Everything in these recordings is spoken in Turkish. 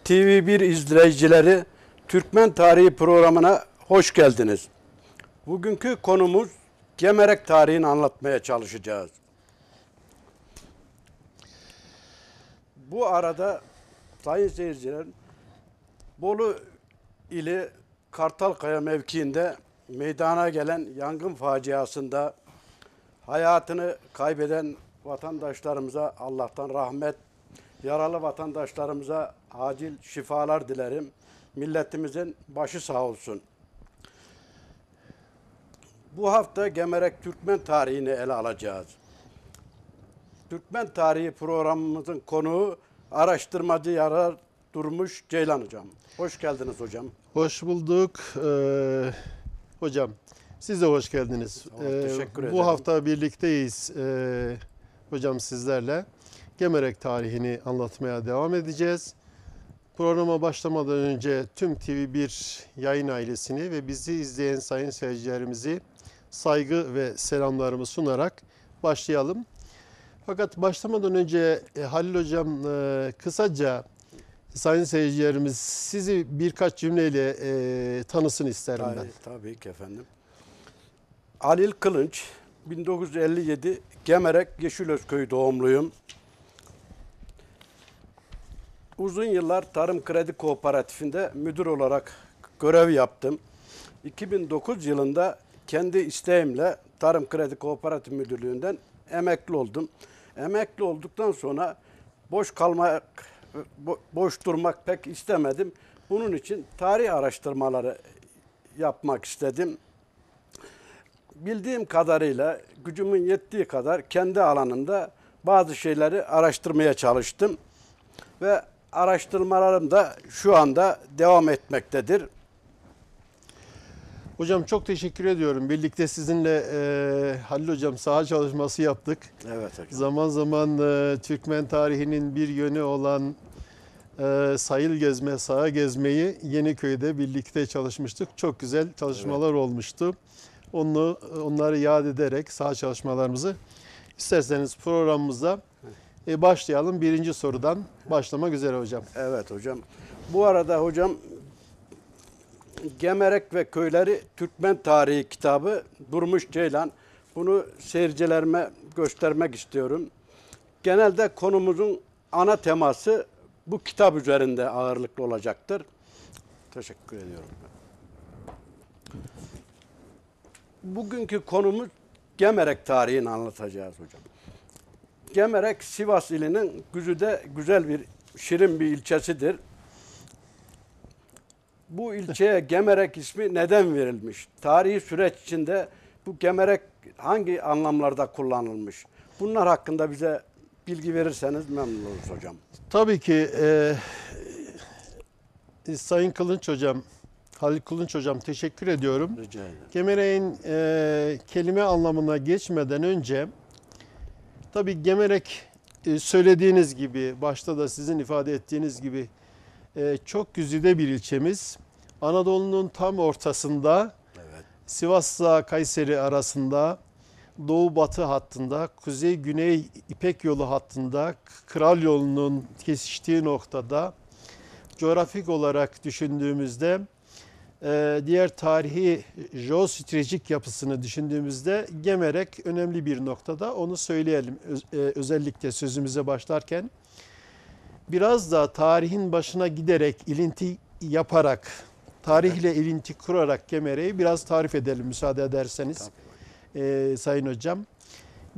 TV1 izleyicileri, Türkmen Tarihi programına hoş geldiniz. Bugünkü konumuz Gemerek tarihini anlatmaya çalışacağız. Bu arada sayın seyirciler, Bolu ili Kartalkaya mevkiinde meydana gelen yangın faciasında hayatını kaybeden vatandaşlarımıza Allah'tan rahmet, yaralı vatandaşlarımıza acil şifalar dilerim. Milletimizin başı sağ olsun. Bu hafta Gemerek Türkmen tarihini ele alacağız. Türkmen tarihi programımızın konuğu araştırmacı Yarar Durmuş Ceylan hocam. Hoş geldiniz hocam. Hoş bulduk hocam. Siz de hoş geldiniz. Teşekkür ederim. Bu hafta birlikteyiz hocam sizlerle. Gemerek tarihini anlatmaya devam edeceğiz. Programa başlamadan önce tüm TV1 yayın ailesini ve bizi izleyen sayın seyircilerimizi saygı ve selamlarımı sunarak başlayalım. Fakat başlamadan önce Halil hocam kısaca sayın seyircilerimiz sizi birkaç cümleyle tanısın isterim ben. Tabii ki efendim. Halil Kılınç, 1957 Gemerek Yeşilözköy doğumluyum. Uzun yıllar Tarım Kredi Kooperatifinde müdür olarak görev yaptım. 2009 yılında kendi isteğimle Tarım Kredi Kooperatif Müdürlüğü'nden emekli oldum. Emekli olduktan sonra boş durmak pek istemedim. Bunun için tarih araştırmaları yapmak istedim. Bildiğim kadarıyla, gücümün yettiği kadar kendi alanımda bazı şeyleri araştırmaya çalıştım. Ve araştırmalarım da şu anda devam etmektedir. Hocam çok teşekkür ediyorum. Birlikte sizinle Halil hocam saha çalışması yaptık. Evet hocam. Zaman zaman Türkmen tarihinin bir yönü olan sayıl gezme, saha gezmeyi Yeniköy'de birlikte çalışmıştık. Çok güzel çalışmalar olmuştu. Onları yad ederek saha çalışmalarımızı isterseniz programımıza başlayalım. Birinci sorudan başlamak üzere hocam. Evet hocam. Bu arada hocam Gemerek ve Köyleri Türkmen Tarihi kitabı Durmuş Ceylan. Bunu seyircilerime göstermek istiyorum. Genelde konumuzun ana teması bu kitap üzerinde ağırlıklı olacaktır. Teşekkür ediyorum. Bugünkü konumuz Gemerek tarihini anlatacağız hocam. Gemerek, Sivas ilinin güzel bir, şirin bir ilçesidir. Bu ilçeye Gemerek ismi neden verilmiş? Tarihi süreç içinde bu Gemerek hangi anlamlarda kullanılmış? Bunlar hakkında bize bilgi verirseniz memnun oluruz hocam. Tabii ki Sayın Kılınç hocam, Halil Kılınç hocam teşekkür ediyorum. Rica ederim. Gemerek'in kelime anlamına geçmeden önce tabii Gemerek söylediğiniz gibi, başta da sizin ifade ettiğiniz gibi çok güzide bir ilçemiz. Anadolu'nun tam ortasında, Evet. Sivas'la Kayseri arasında, doğu-batı hattında, kuzey-güney İpek yolu hattında, Kral yolunun kesiştiği noktada, coğrafik olarak düşündüğümüzde, diğer tarihi jeostratejik yapısını düşündüğümüzde Gemerek önemli bir noktada. Onu söyleyelim özellikle sözümüze başlarken. Biraz da tarihin başına giderek, ilinti yaparak, tarihle ilinti kurarak Gemerek'i biraz tarif edelim müsaade ederseniz sayın hocam.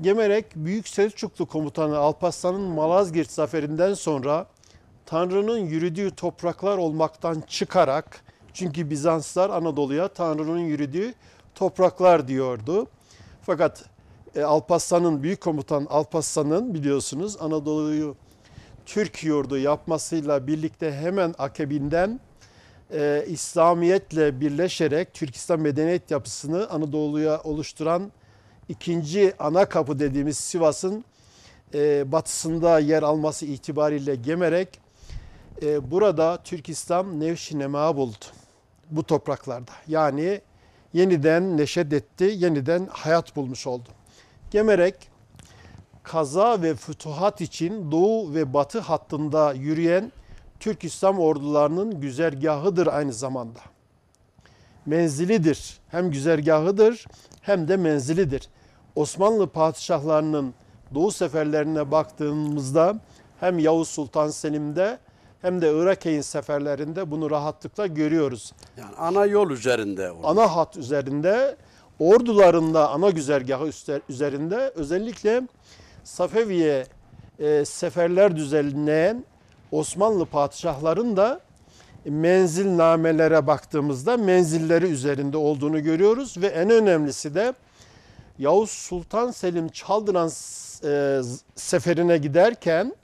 Gemerek Büyük Selçuklu Komutanı Alparslan'ın Malazgirt zaferinden sonra Tanrı'nın yürüdüğü topraklar olmaktan çıkarak, çünkü Bizanslar Anadolu'ya Tanrı'nın yürüdüğü topraklar diyordu. Fakat Alparslan'ın, Büyük Komutan Alparslan'ın biliyorsunuz Anadolu'yu Türk yurdu yapmasıyla birlikte hemen akabinden İslamiyetle birleşerek Türk İslam medeniyet yapısını Anadolu'ya oluşturan ikinci ana kapı dediğimiz Sivas'ın batısında yer alması itibariyle Gemerek burada Türk İslam nevş-i nema buldu bu topraklarda. Yani yeniden neşet etti, yeniden hayat bulmuş oldu. Gemerek kaza ve fütuhat için doğu ve batı hattında yürüyen Türk İslam ordularının güzergahıdır aynı zamanda. Menzilidir. Hem güzergahıdır hem de menzilidir. Osmanlı padişahlarının Doğu seferlerine baktığımızda hem Yavuz Sultan Selim'de hem de Irak'ın seferlerinde bunu rahatlıkla görüyoruz. Yani ana yol üzerinde. Ana hat üzerinde, ordularında ana güzergahı üzerinde özellikle Safevi'ye seferler düzenleyen Osmanlı padişahların da menzilnamelere baktığımızda menzilleri üzerinde olduğunu görüyoruz ve en önemlisi de Yavuz Sultan Selim Çaldıran seferine giderken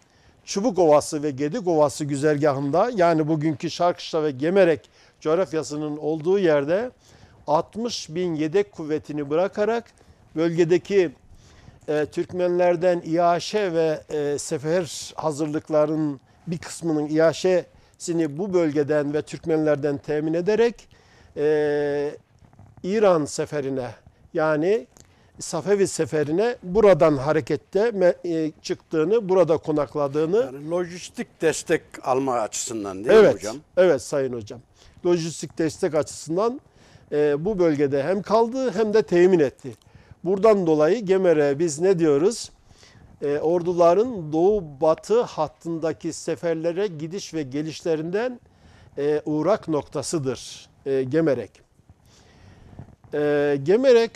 Çubukovası ve Gedikovası güzergahında, yani bugünkü Şarkışla ve Gemerek coğrafyasının olduğu yerde 60 bin yedek kuvvetini bırakarak bölgedeki Türkmenlerden iaşe ve sefer hazırlıklarının bir kısmının iaşesini bu bölgeden ve Türkmenlerden temin ederek İran seferine, yani Safevi seferine buradan harekette çıktığını, burada konakladığını. Yani lojistik destek alma açısından değil mi hocam? Evet sayın hocam. Lojistik destek açısından bu bölgede hem kaldı hem de temin etti. Buradan dolayı Gemer'e biz ne diyoruz? Orduların doğu-batı hattındaki seferlere gidiş ve gelişlerinden uğrak noktasıdır Gemerek. Gemerek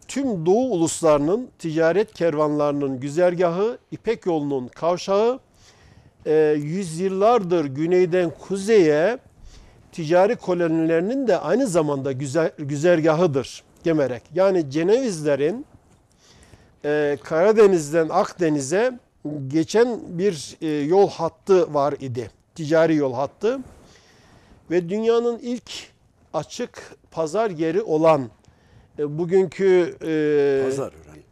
tüm Doğu uluslarının ticaret kervanlarının güzergahı, İpek yolunun kavşağı, yüzyıllardır güneyden kuzeye ticari kolonilerinin de aynı zamanda güzergahıdır Gemerek. Yani Cenevizlerin Karadeniz'den Akdeniz'e geçen bir yol hattı var idi. Ticari yol hattı. Ve dünyanın ilk açık pazar yeri olan bugünkü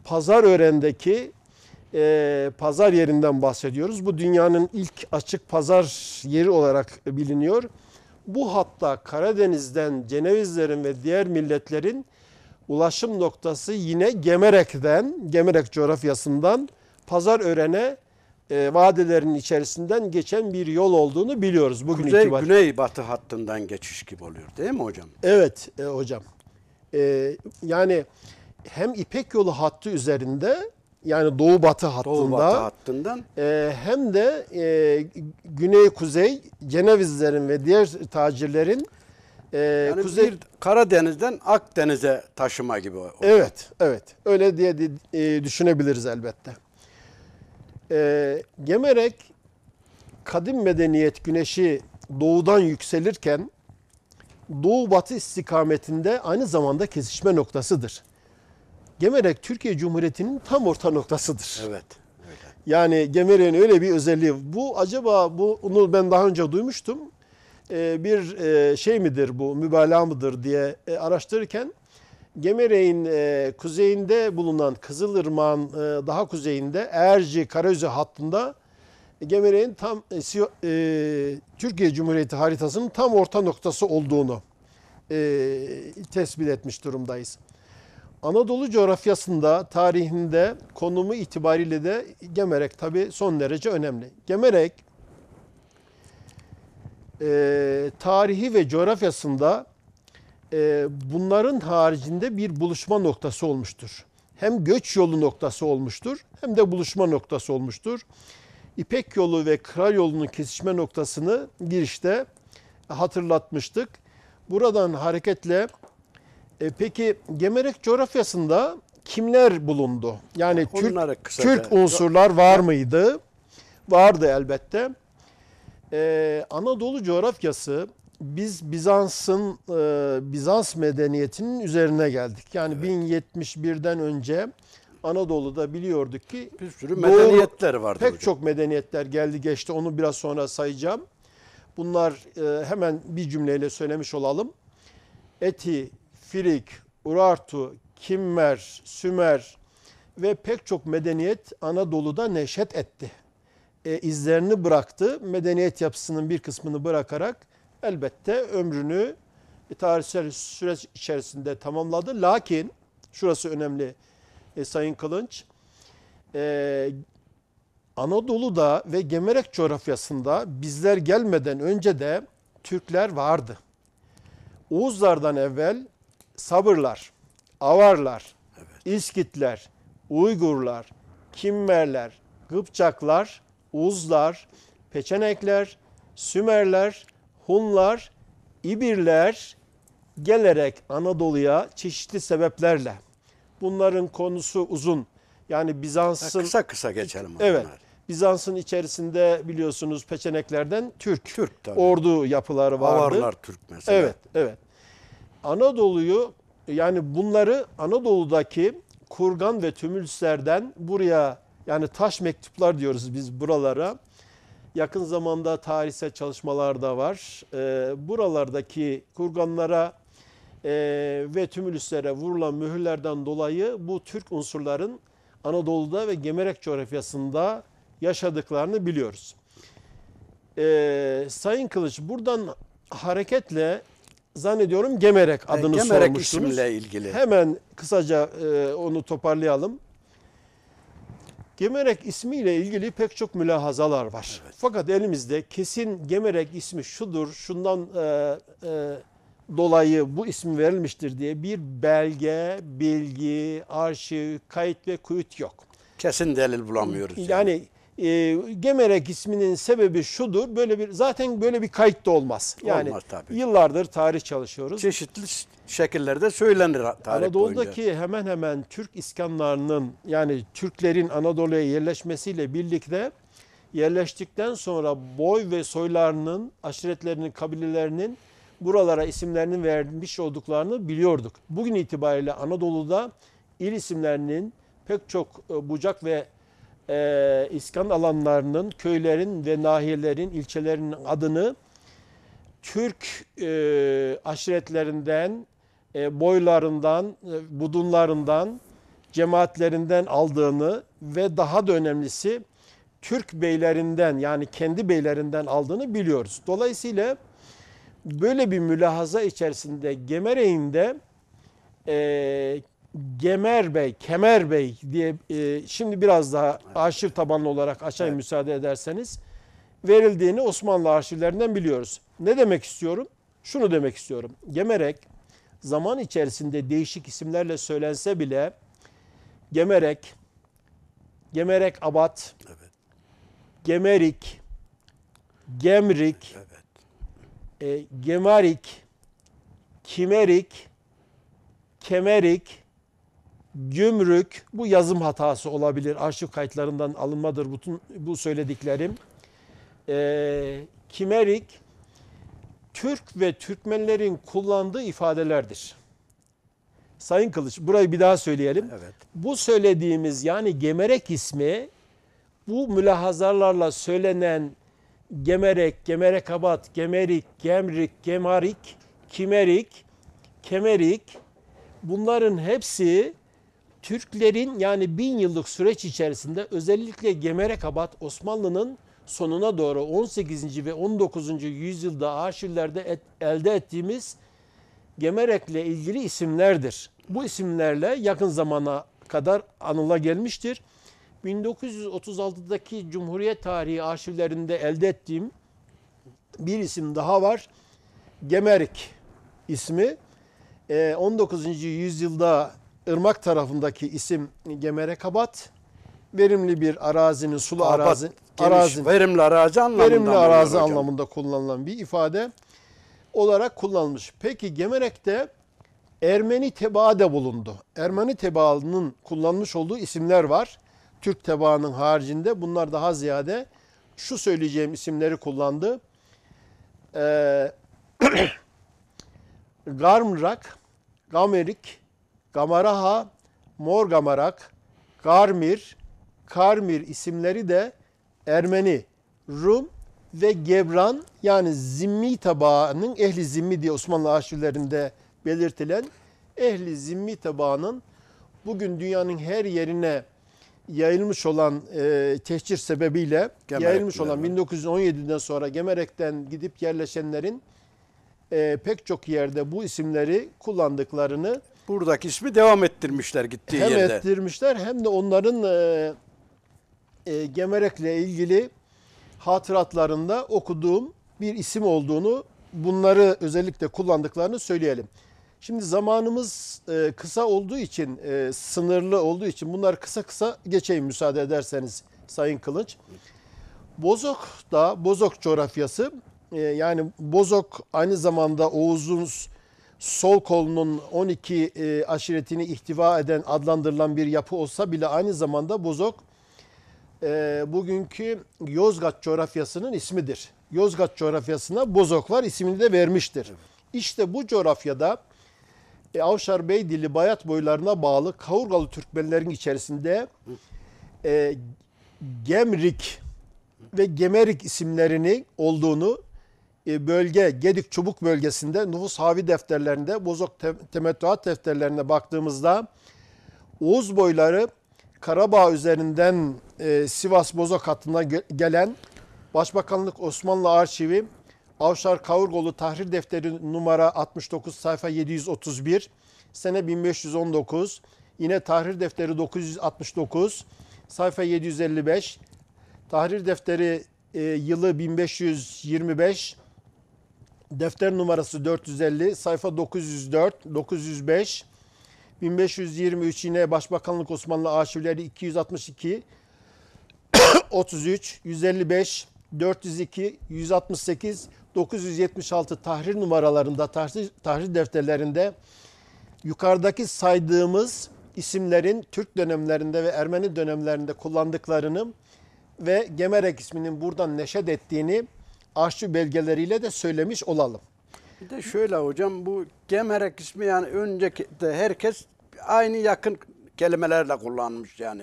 Pazarören'deki pazar yerinden bahsediyoruz. Bu dünyanın ilk açık pazar yeri olarak biliniyor. Bu hatta Karadeniz'den Cenevizlerin ve diğer milletlerin ulaşım noktası yine Gemerek'ten, Gemerek coğrafyasından Pazarören'e vadelerin içerisinden geçen bir yol olduğunu biliyoruz bugün itibariyle. Güney-batı hattından geçiş gibi oluyor değil mi hocam? Evet hocam. Yani hem İpek yolu hattı üzerinde, yani doğu-batı hattından hem de güney-kuzey Cenevizlerin ve diğer tacirlerin yani bir Karadeniz'den Akdeniz'e taşıma gibi oluyor. Evet. Öyle diye düşünebiliriz elbette. Gemerek kadim medeniyet güneşi doğudan yükselirken doğu-batı istikametinde aynı zamanda kesişme noktasıdır. Gemerek Türkiye Cumhuriyeti'nin tam orta noktasıdır. Evet. Öyle. Yani Gemerek'in öyle bir özelliği. Bu acaba bunu ben daha önce duymuştum. Bir şey midir bu, mübalağa mıdır diye araştırırken Gemerek'in kuzeyinde bulunan Kızılırmak'ın daha kuzeyinde Eğerci Karaözü hattında Gemerek'in tam Türkiye Cumhuriyeti haritasının tam orta noktası olduğunu tespit etmiş durumdayız. Anadolu coğrafyasında, tarihinde konumu itibariyle de Gemerek tabii son derece önemli. Gemerek tarihi ve coğrafyasında bunların haricinde bir buluşma noktası olmuştur. Hem göç yolu noktası olmuştur hem de buluşma noktası olmuştur. İpek yolu ve Kral yolunun kesişme noktasını girişte hatırlatmıştık. Buradan hareketle peki Gemerek coğrafyasında kimler bulundu? Yani Türk unsurlar var mıydı? Vardı elbette. Anadolu coğrafyası, biz Bizans medeniyetinin üzerine geldik. Yani evet. 1071'den önce Anadolu'da biliyorduk ki bir sürü medeniyetler vardı. Pek çok medeniyetler geldi geçti. Onu biraz sonra sayacağım. Bunlar hemen bir cümleyle söylemiş olalım. Eti, Firik, Urartu, Kimmer, Sümer ve pek çok medeniyet Anadolu'da neşet etti. İzlerini bıraktı. Medeniyet yapısının bir kısmını bırakarak elbette ömrünü tarihsel süreç içerisinde tamamladı. Lakin şurası önemli Sayın Kılınç. Anadolu'da ve Gemerek coğrafyasında bizler gelmeden önce de Türkler vardı. Oğuzlardan evvel Sabırlar, Avarlar, İskitler, Uygurlar, Kimmerler, Kıpçaklar, Uzlar, Peçenekler, Sümerler, Hunlar, İbirler gelerek Anadolu'ya çeşitli sebeplerle. Bunların konusu uzun. Yani Bizans'ın Kısa kısa geçelim. evet. Bunlar. Bizans'ın içerisinde biliyorsunuz Peçeneklerden Türk tabii. ordu yapıları vardı. Avarlar Türk mesela. Evet, evet. Anadolu'yu yani bunları Anadolu'daki kurgan ve tümülslerden buraya yani taş mektuplar diyoruz biz buralara. Yakın zamanda tarihsel çalışmalar da var. Buralardaki kurganlara ve tümülüslere vurulan mühürlerden dolayı bu Türk unsurların Anadolu'da ve Gemerek coğrafyasında yaşadıklarını biliyoruz. Sayın Kılıç buradan hareketle zannediyorum Gemerek adını Gemerek sormuştunuz. isimle ilgili. Hemen kısaca onu toparlayalım. Gemerek ismiyle ilgili pek çok mülahazalar var. Evet. Fakat elimizde kesin Gemerek ismi şudur, şundan dolayı bu isim verilmiştir diye bir belge, bilgi, arşiv, kayıt ve kuyut yok. Kesin delil bulamıyoruz. Yani Gemerek isminin sebebi şudur, zaten böyle bir kayıt da olmaz. Yani olmaz tabii. Yıllardır tarih çalışıyoruz. Çeşitli şekillerde söylenir tarih Anadolu'daki boyunca. hemen hemen Türk iskanlarının yani Türklerin Anadolu'ya yerleşmesiyle birlikte yerleştikten sonra boy ve soylarının, aşiretlerinin, kabilelerinin buralara isimlerini vermiş olduklarını biliyorduk. Bugün itibariyle Anadolu'da il isimlerinin pek çok bucak ve iskan alanlarının, köylerin ve nahiyelerin, ilçelerinin adını Türk aşiretlerinden, boylarından, budunlarından, cemaatlerinden aldığını ve daha da önemlisi Türk beylerinden yani kendi beylerinden aldığını biliyoruz. Dolayısıyla böyle bir mülahaza içerisinde Gemerek'in de Gemer Bey, Kemer Bey diye şimdi biraz daha arşiv tabanlı olarak açayım müsaade ederseniz verildiğini Osmanlı arşivlerinden biliyoruz. Ne demek istiyorum? Şunu demek istiyorum. Gemerek zaman içerisinde değişik isimlerle söylense bile Gemerek, Gemerek Abat, Gemerik, Gemrik, Gemarik, Kimerik, Kemerik, Gümrük, bu yazım hatası olabilir. Arşiv kayıtlarından alınmadır bütün bu söylediklerim. Kimerik, Türk ve Türkmenlerin kullandığı ifadelerdir. Sayın Kılıç, burayı bir daha söyleyelim. Evet. Bu söylediğimiz yani Gemerek ismi, bu mülahazalarla söylenen Gemerek, Gemerekabat, Gemerik, Gemrik, Gemarik, Kimerik, Kemerik, bunların hepsi Türklerin yani 1000 yıllık süreç içerisinde özellikle Gemerekabat Osmanlı'nın sonuna doğru 18. ve 19. yüzyılda arşivlerde elde ettiğimiz Gemerek'le ilgili isimlerdir. Bu isimlerle yakın zamana kadar anıla gelmiştir. 1936'daki Cumhuriyet tarihi arşivlerinde elde ettiğim bir isim daha var. Gemerik ismi. 19. yüzyılda Irmak tarafındaki isim Gemerekabat. Verimli bir arazinin, sulu arazi, verimli arazi anlamında kullanılan bir ifade olarak kullanılmış. Peki Gemerek'te Ermeni tebaa da bulundu. Ermeni tebaanın kullanmış olduğu isimler var. Türk tebaanın haricinde bunlar daha ziyade şu söyleyeceğim isimleri kullandı. Garmrak, Gamerik, Gamaraha, Morgamarak, Garmir, Karmir isimleri de Ermeni, Rum ve Gebran yani Zimmi tebaanın ehli zimmi diye Osmanlı arşivlerinde belirtilen ehli zimmi tebaanın bugün dünyanın her yerine yayılmış olan tehcir sebebiyle yayılmış olan 1917'den sonra Gemerek'ten gidip yerleşenlerin pek çok yerde bu isimleri kullandıklarını buradaki ismi devam ettirmişler gittiği hem yerde. ettirmişler hem de onların Gemerek'le ilgili hatıratlarında okuduğum bir isim olduğunu, bunları özellikle kullandıklarını söyleyelim. Şimdi zamanımız kısa olduğu için, sınırlı olduğu için bunları kısa kısa geçeyim müsaade ederseniz Sayın Kılıç. Bozok da, Bozok coğrafyası, yani Bozok aynı zamanda Oğuz'un sol kolunun 12 aşiretini ihtiva eden, adlandırılan bir yapı olsa bile aynı zamanda Bozok bugünkü Yozgat coğrafyasının ismidir. Yozgat coğrafyasına Bozoklar ismini de vermiştir. Evet. İşte bu coğrafyada Avşar Beydili Bayat boylarına bağlı Kavurgalı Türkmenlerin içerisinde Gemrik ve Gemerik isimlerini olduğunu bölge Gedik Çubuk bölgesinde nüfus havi defterlerinde, Bozok temettüat defterlerine baktığımızda Oğuz boyları Karabağ üzerinden Sivas Bozok hattına gelen Başbakanlık Osmanlı Arşivi Avşar Kavurgalı Tahrir Defteri numara 69 sayfa 731 sene 1519, yine Tahrir Defteri 969 sayfa 755, Tahrir Defteri yılı 1525, defter numarası 450 sayfa 904 905, 1523 yine Başbakanlık Osmanlı Arşivleri 262 33 155 402 168 976 tahrir numaralarında, tahrir defterlerinde yukarıdaki saydığımız isimlerin Türk dönemlerinde ve Ermeni dönemlerinde kullandıklarını ve Gemerek isminin buradan neşet ettiğini arşiv belgeleriyle de söylemiş olalım. Bir de şöyle hocam, bu Gemerek ismi yani önceki de herkes aynı yakın kelimelerle kullanmış yani.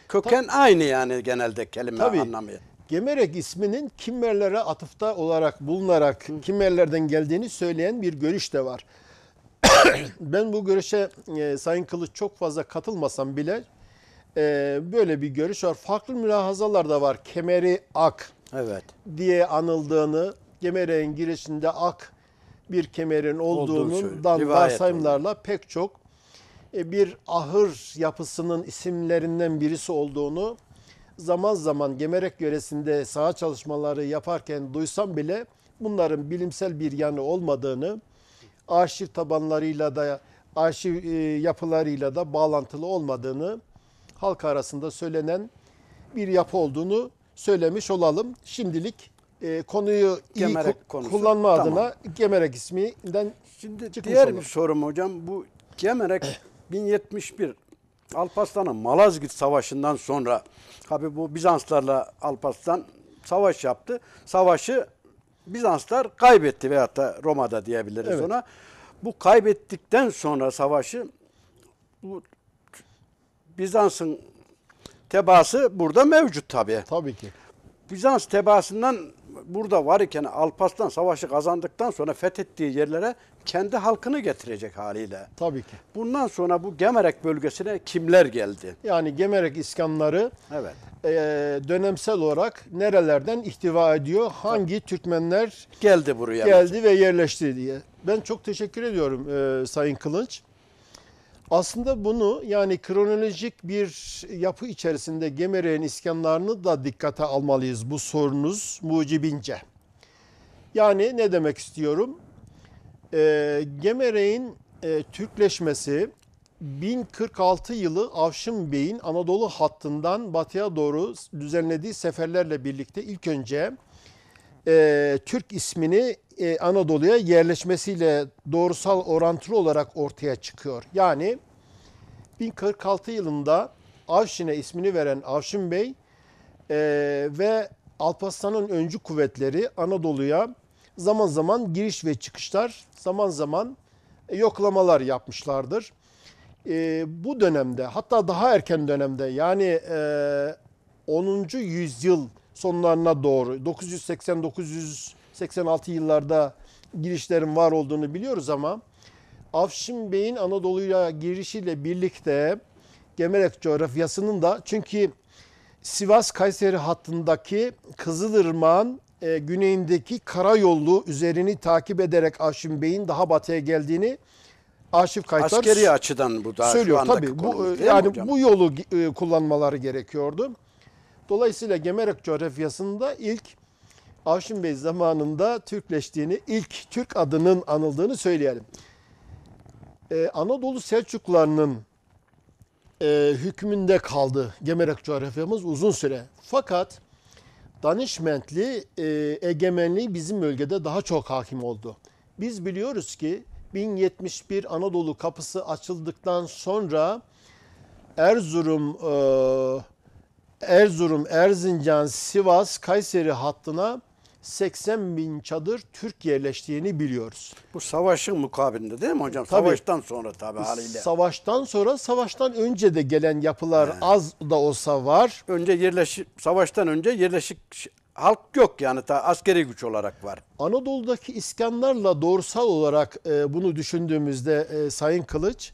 Köken aynı yani genelde kelime anlamı. Gemerek isminin Kimmerlere atıfta olarak bulunarak Kimmerlerden geldiğini söyleyen bir görüş de var. Ben bu görüşe Sayın Kılıç çok fazla katılmasam bile böyle bir görüş var. Farklı mülahazalar da var. Kemeri Ak diye anıldığını, Gemerek'in girişinde ak bir kemerin olduğundan varsayımlarla pek çok bir ahır yapısının isimlerinden birisi olduğunu zaman zaman Gemerek yöresinde saha çalışmaları yaparken duysam bile bunların bilimsel bir yanı olmadığını, arşiv tabanlarıyla da arşiv yapılarıyla da bağlantılı olmadığını, halk arasında söylenen bir yapı olduğunu söylemiş olalım. Şimdilik konuyu iyi kullanma adına Gemerek isminden şimdi diğer bir sorum hocam, bu Gemerek 1071 Alparslan'ın Malazgirt Savaşı'ndan sonra, tabi bu Bizanslarla Alparslan savaş yaptı. Savaşı Bizanslar kaybetti veyahut da Roma'da diyebiliriz ona. Bu kaybettikten sonra savaşı, bu Bizans'ın tebaası burada mevcut tabi. Tabii ki. Bizans tebaasından burada var iken Alparslan savaşı kazandıktan sonra fethettiği yerlere kendi halkını getirecek haliyle. Tabii ki. Bundan sonra bu Gemerek bölgesine kimler geldi? Yani Gemerek iskanları dönemsel olarak nerelerden ihtiva ediyor? Hangi Türkmenler geldi buraya? Geldi ve yerleşti diye. Ben çok teşekkür ediyorum Sayın Kılıç. Aslında bunu yani kronolojik bir yapı içerisinde Gemerek'in iskanlarını da dikkate almalıyız bu sorunuz mucibince. Yani ne demek istiyorum? Gemerek'in Türkleşmesi 1046 yılı Avşin Bey'in Anadolu hattından batıya doğru düzenlediği seferlerle birlikte ilk önce Türk ismini Anadolu'ya yerleşmesiyle doğrusal orantılı olarak ortaya çıkıyor. Yani 1046 yılında Avşin'e ismini veren Avşin Bey ve Alparslan'ın öncü kuvvetleri Anadolu'ya zaman zaman giriş ve çıkışlar, zaman zaman yoklamalar yapmışlardır. Bu dönemde, hatta daha erken dönemde, yani 10. yüzyıl sonlarına doğru 980-986 yıllarda girişlerin var olduğunu biliyoruz ama Avşin Bey'in Anadolu'ya girişiyle birlikte Gemerek coğrafyasının da, çünkü Sivas-Kayseri hattındaki Kızılırmak'ın güneyindeki karayolu üzerini takip ederek Avşin Bey'in daha batıya geldiğini arşiv kayıtlar askeri açıdan bu daha söylüyor. Tabii bu yani bu yolu kullanmaları gerekiyordu. Dolayısıyla Gemerek coğrafyasında ilk Avşin Bey zamanında Türkleştiğini, ilk Türk adının anıldığını söyleyelim. Anadolu Selçuklularının hükmünde kaldı Gemerek coğrafyamız uzun süre. Fakat Danişmentli egemenliği bizim bölgede daha çok hakim oldu. Biz biliyoruz ki 1071 Anadolu kapısı açıldıktan sonra Erzurum, Erzincan, Sivas, Kayseri hattına 80 bin çadır Türk yerleştiğini biliyoruz. Bu savaşın mukabilinde değil mi hocam? Tabii. Savaştan sonra tabii haliyle. Savaştan sonra, savaştan önce de gelen yapılar az da olsa var. Savaştan önce yerleşik halk yok yani askeri güç olarak var. Anadolu'daki iskanlarla doğrusal olarak bunu düşündüğümüzde Sayın Kılıç,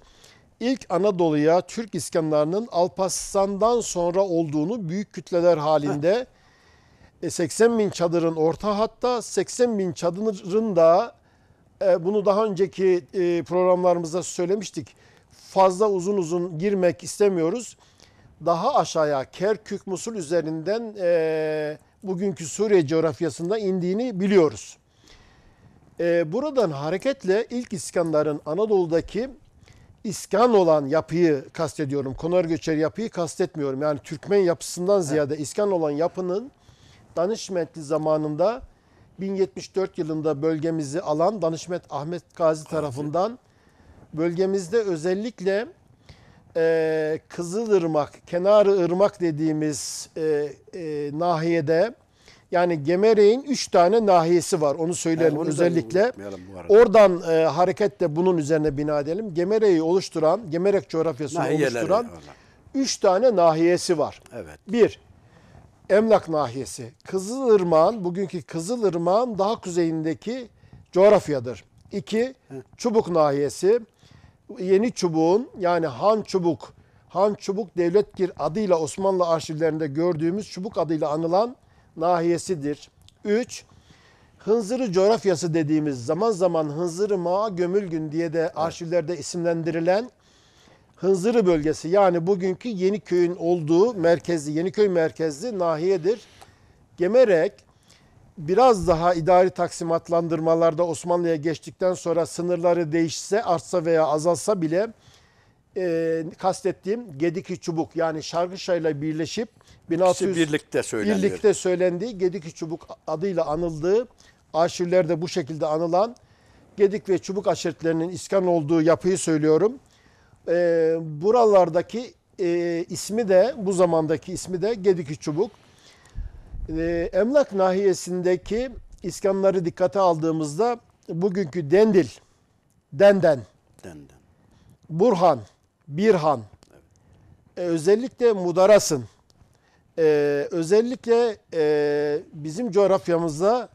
ilk Anadolu'ya Türk iskanlarının Alparslan'dan sonra olduğunu büyük kütleler halinde 80 bin çadırın orta hatta 80 bin çadırın da bunu daha önceki programlarımızda söylemiştik. Fazla uzun girmek istemiyoruz. Daha aşağıya Kerkük, Musul üzerinden bugünkü Suriye coğrafyasında indiğini biliyoruz. Buradan hareketle ilk iskanların Anadolu'daki iskan olan yapıyı kastediyorum. Konar göçer yapıyı kastetmiyorum. Yani Türkmen yapısından ziyade iskan olan yapının Danişmentli zamanında 1074 yılında bölgemizi alan Danişment Ahmet Gazi tarafından bölgemizde özellikle Kızılırmak, Kenarı Irmak dediğimiz nahiyede, yani Gemerek'in 3 tane nahiyesi var. Onu söyleyelim özellikle. Oradan hareketle bunun üzerine bina edelim. Gemerek'i oluşturan, Gemerek coğrafyasını oluşturan 3 tane nahiyesi var. Evet. 1. Emlak nahiyesi. Kızılırmak'ın, bugünkü Kızılırmak'ın daha kuzeyindeki coğrafyadır. 2. Çubuk nahiyesi. Yeni Çubuk'un, yani Han Çubuk Devletgir adıyla Osmanlı arşivlerinde gördüğümüz Çubuk adıyla anılan nahiyesidir. 3. Hınzırı coğrafyası dediğimiz, zaman zaman Hınzırı Mağa Gömülgün diye de arşivlerde isimlendirilen Hınzırı bölgesi, yani bugünkü Yeniköy'ün olduğu merkezli, Yeniköy merkezli nahiyedir. Gemerek biraz daha idari taksimatlandırmalarda Osmanlı'ya geçtikten sonra sınırları değişse, artsa veya azalsa bile kastettiğim Gediki Çubuk, yani Şarkışla'yla birleşip 1600 birlikte söylendiği Gediki Çubuk adıyla anıldığı, arşivlerde bu şekilde anılan Gedik ve Çubuk aşiretlerinin iskan olduğu yapıyı söylüyorum. Buralardaki ismi de, bu zamandaki ismi de Gediki Çubuk. Emlak nahiyesindeki iskanları dikkate aldığımızda bugünkü Dendil, Denden, Burhan, Birhan, özellikle Mudarasın, özellikle bizim coğrafyamızda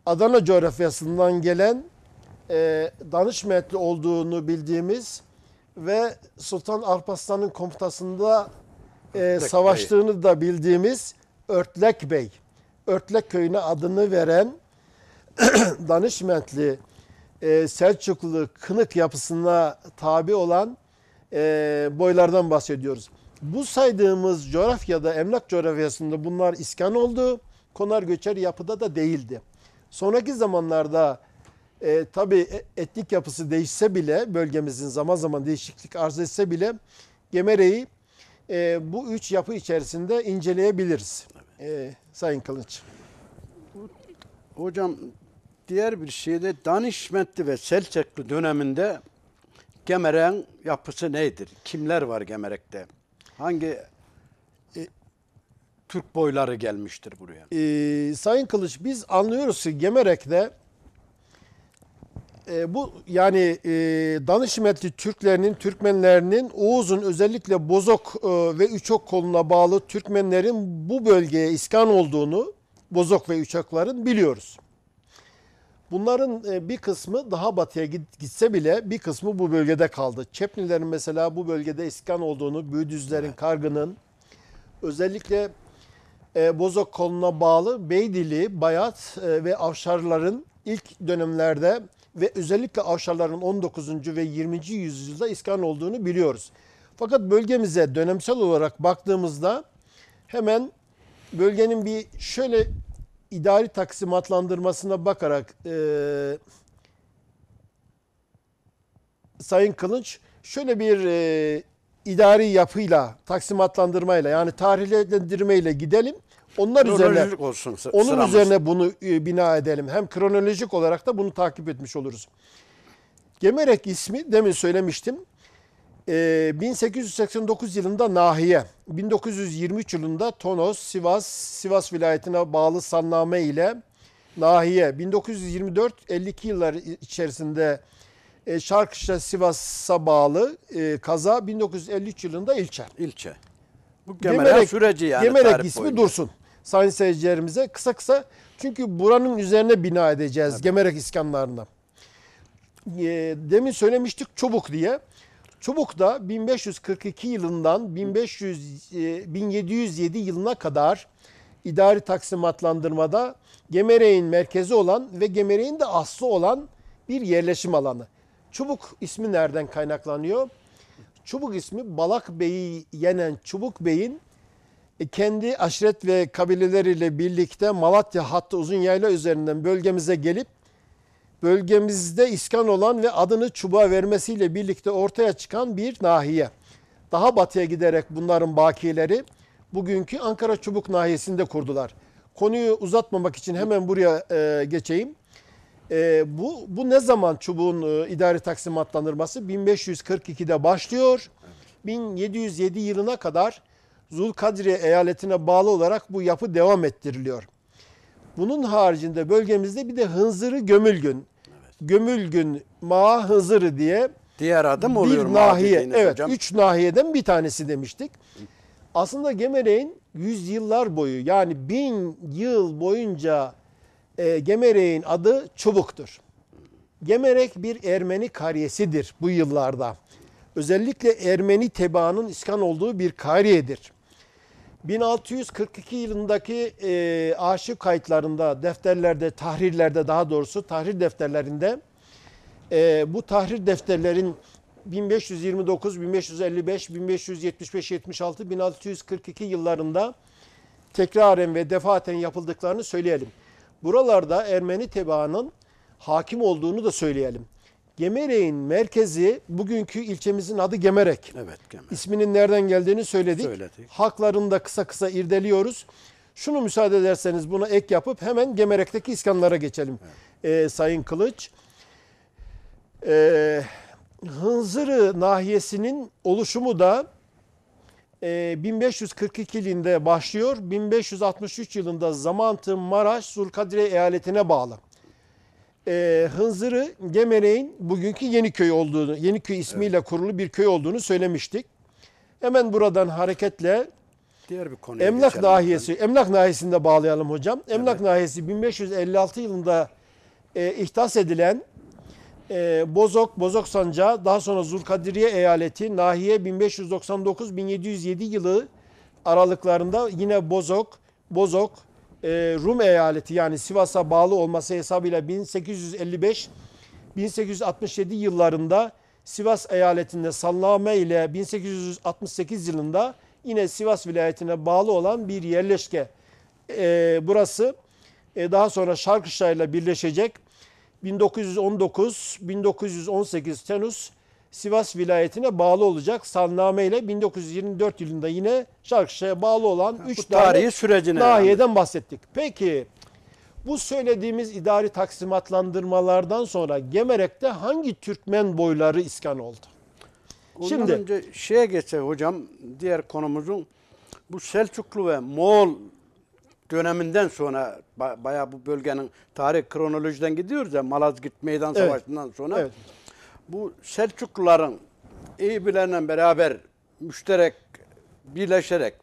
Adana coğrafyasından gelen Danışmentli olduğunu bildiğimiz ve Sultan Alparslan'ın komutasında savaştığını da bildiğimiz Örtlek Bey, Örtlek köyüne adını veren Danışmentli Selçuklu Kınık yapısına tabi olan boylardan bahsediyoruz. Bu saydığımız coğrafyada, emlak coğrafyasında bunlar iskan oldu. Konar göçer yapıda da değildi. Sonraki zamanlarda tabii etnik yapısı değişse bile, bölgemizin zaman zaman değişiklik arz etse bile Gemerek'i bu 3 yapı içerisinde inceleyebiliriz. Sayın Kılıç. Hocam, diğer bir şey de Danişmentli ve Selçuklu döneminde Gemerek'in yapısı nedir? Kimler var Gemerek'te? Hangi Türk boyları gelmiştir buraya? Sayın Kılıç, biz anlıyoruz ki Gemerek'te bu yani Danişmentli Türklerinin, Türkmenlerinin, Oğuz'un özellikle Bozok ve Üçok koluna bağlı Türkmenlerin bu bölgeye iskan olduğunu, Bozok ve Üçokların biliyoruz. Bunların bir kısmı daha batıya gitse bile bir kısmı bu bölgede kaldı. Çepnilerin mesela bu bölgede iskan olduğunu, Büyüdüzlerin, Kargı'nın, özellikle Bozok koluna bağlı Beydili, Bayat ve Avşarların ilk dönemlerde ve özellikle Avşarların 19. ve 20. yüzyılda iskan olduğunu biliyoruz. Fakat bölgemize dönemsel olarak baktığımızda hemen bölgenin bir şöyle idari taksimatlandırmasına bakarak Sayın Kılınç şöyle bir idari yapıyla, taksimatlandırmayla yani tarihlendirmeyle gidelim. Onlar üzerine Kronolojik olsun onun sıramız. üzerine bunu bina edelim. Hem kronolojik olarak da bunu takip etmiş oluruz. Gemerek ismi demin söylemiştim. 1889 yılında Nahiye, 1923 yılında Tonos, Sivas vilayetine bağlı Sanname ile Nahiye, 1924-52 yıllar içerisinde Şarkışla Sivas'a bağlı Kaza, 1953 yılında ilçe. İlçe. Bu Gemerek süreci yani. Gemerek tarih ismi boyunca. dursun. Sayın seyircilerimize kısa kısa çünkü buranın üzerine bina edeceğiz Evet. Gemerek iskanlarına. Demin söylemiştik Çubuk diye. Çubuk da 1542 yılından 1707 yılına kadar idari taksimatlandırmada Gemerek'in merkezi olan ve Gemerek'in de aslı olan bir yerleşim alanı. Çubuk ismi nereden kaynaklanıyor? Çubuk ismi Balak Bey'i yenen Çubuk Bey'in kendi aşiret ve kabileleriyle birlikte Malatya hattı uzun yayla üzerinden bölgemize gelip bölgemizde iskan olan ve adını Çubuk'a vermesiyle birlikte ortaya çıkan bir nahiye. Daha batıya giderek bunların bakiyeleri bugünkü Ankara Çubuk nahiyesinde kurdular. Konuyu uzatmamak için hemen buraya geçeyim. Bu ne zaman Çubuk'un idari taksimatlandırması? 1542'de başlıyor. 1707 yılına kadar Zulkadriye eyaletine bağlı olarak bu yapı devam ettiriliyor. Bunun haricinde bölgemizde bir de Hınzırı Gömülgün. Gömülgün Mağa Hınzırı diye Diğer adım oluyor bir nahiye. dediğiniz Evet, hocam. 3 nahiyeden bir tanesi demiştik. Aslında Gemerek'in yüzyıllar boyu yani 1000 yıl boyunca Gemerek'in adı Çubuk'tur. Gemerek bir Ermeni kariyesidir bu yıllarda. Özellikle Ermeni tebaanın iskan olduğu bir kariyedir. 1642 yılındaki arşiv kayıtlarında, defterlerde, tahrirlerde daha doğrusu tahrir defterlerinde bu tahrir defterlerin 1529, 1555, 1575, 76, 1642 yıllarında tekraren ve defaten yapıldıklarını söyleyelim. Buralarda Ermeni tebaanın hakim olduğunu da söyleyelim. Gemerek'in merkezi bugünkü ilçemizin adı Gemerek. Evet, Gemerek. İsminin nereden geldiğini söyledik. Söyledik. Haklarını da kısa kısa irdeliyoruz. Şunu müsaade ederseniz buna ek yapıp hemen Gemerek'teki iskanlara geçelim. Evet. Sayın Kılıç. Hınzırı nahiyesinin oluşumu da 1542 yılında başlıyor. 1563 yılında Zamantı Maraş Zulkadire eyaletine bağlı. Hınzırı Gemerek'in bugünkü Yeniköy olduğunu, Yeniköy ismiyle kurulu bir köy olduğunu söylemiştik. Hemen buradan hareketle Diğer bir konuya Emlak geçelim nahiyesi, efendim. Emlak nahiyesini de bağlayalım hocam. Emlak nahiyesi 1556 yılında ihtas edilen Bozok Sancağı, daha sonra Zulkadiriye eyaleti, nahiye 1599-1707 yılı aralıklarında yine Bozok, Rum eyaleti yani Sivas'a bağlı olması hesabıyla 1855-1867 yıllarında Sivas eyaletinde Sallame ile 1868 yılında yine Sivas vilayetine bağlı olan bir yerleşke. Burası daha sonra Şarkışla birleşecek. 1919-1918 Temmuz Sivas vilayetine bağlı olacak. Salname ile 1924 yılında yine Şarkışla'ya bağlı olan 3 tarihi sürecine nahiyeden bahsettik. Peki bu söylediğimiz idari taksimatlandırmalardan sonra Gemerek'te hangi Türkmen boyları iskan oldu? Ondan Şimdi önce şeye geçsek hocam, diğer konumuzun bu Selçuklu ve Moğol döneminden sonra bayağı bu bölgenin tarih kronolojiden gidiyoruz ya, Malazgirt Meydan Evet. Savaşı'ndan sonra Evet. bu Selçukluların Eyüp'lerle beraber müşterek birleşerek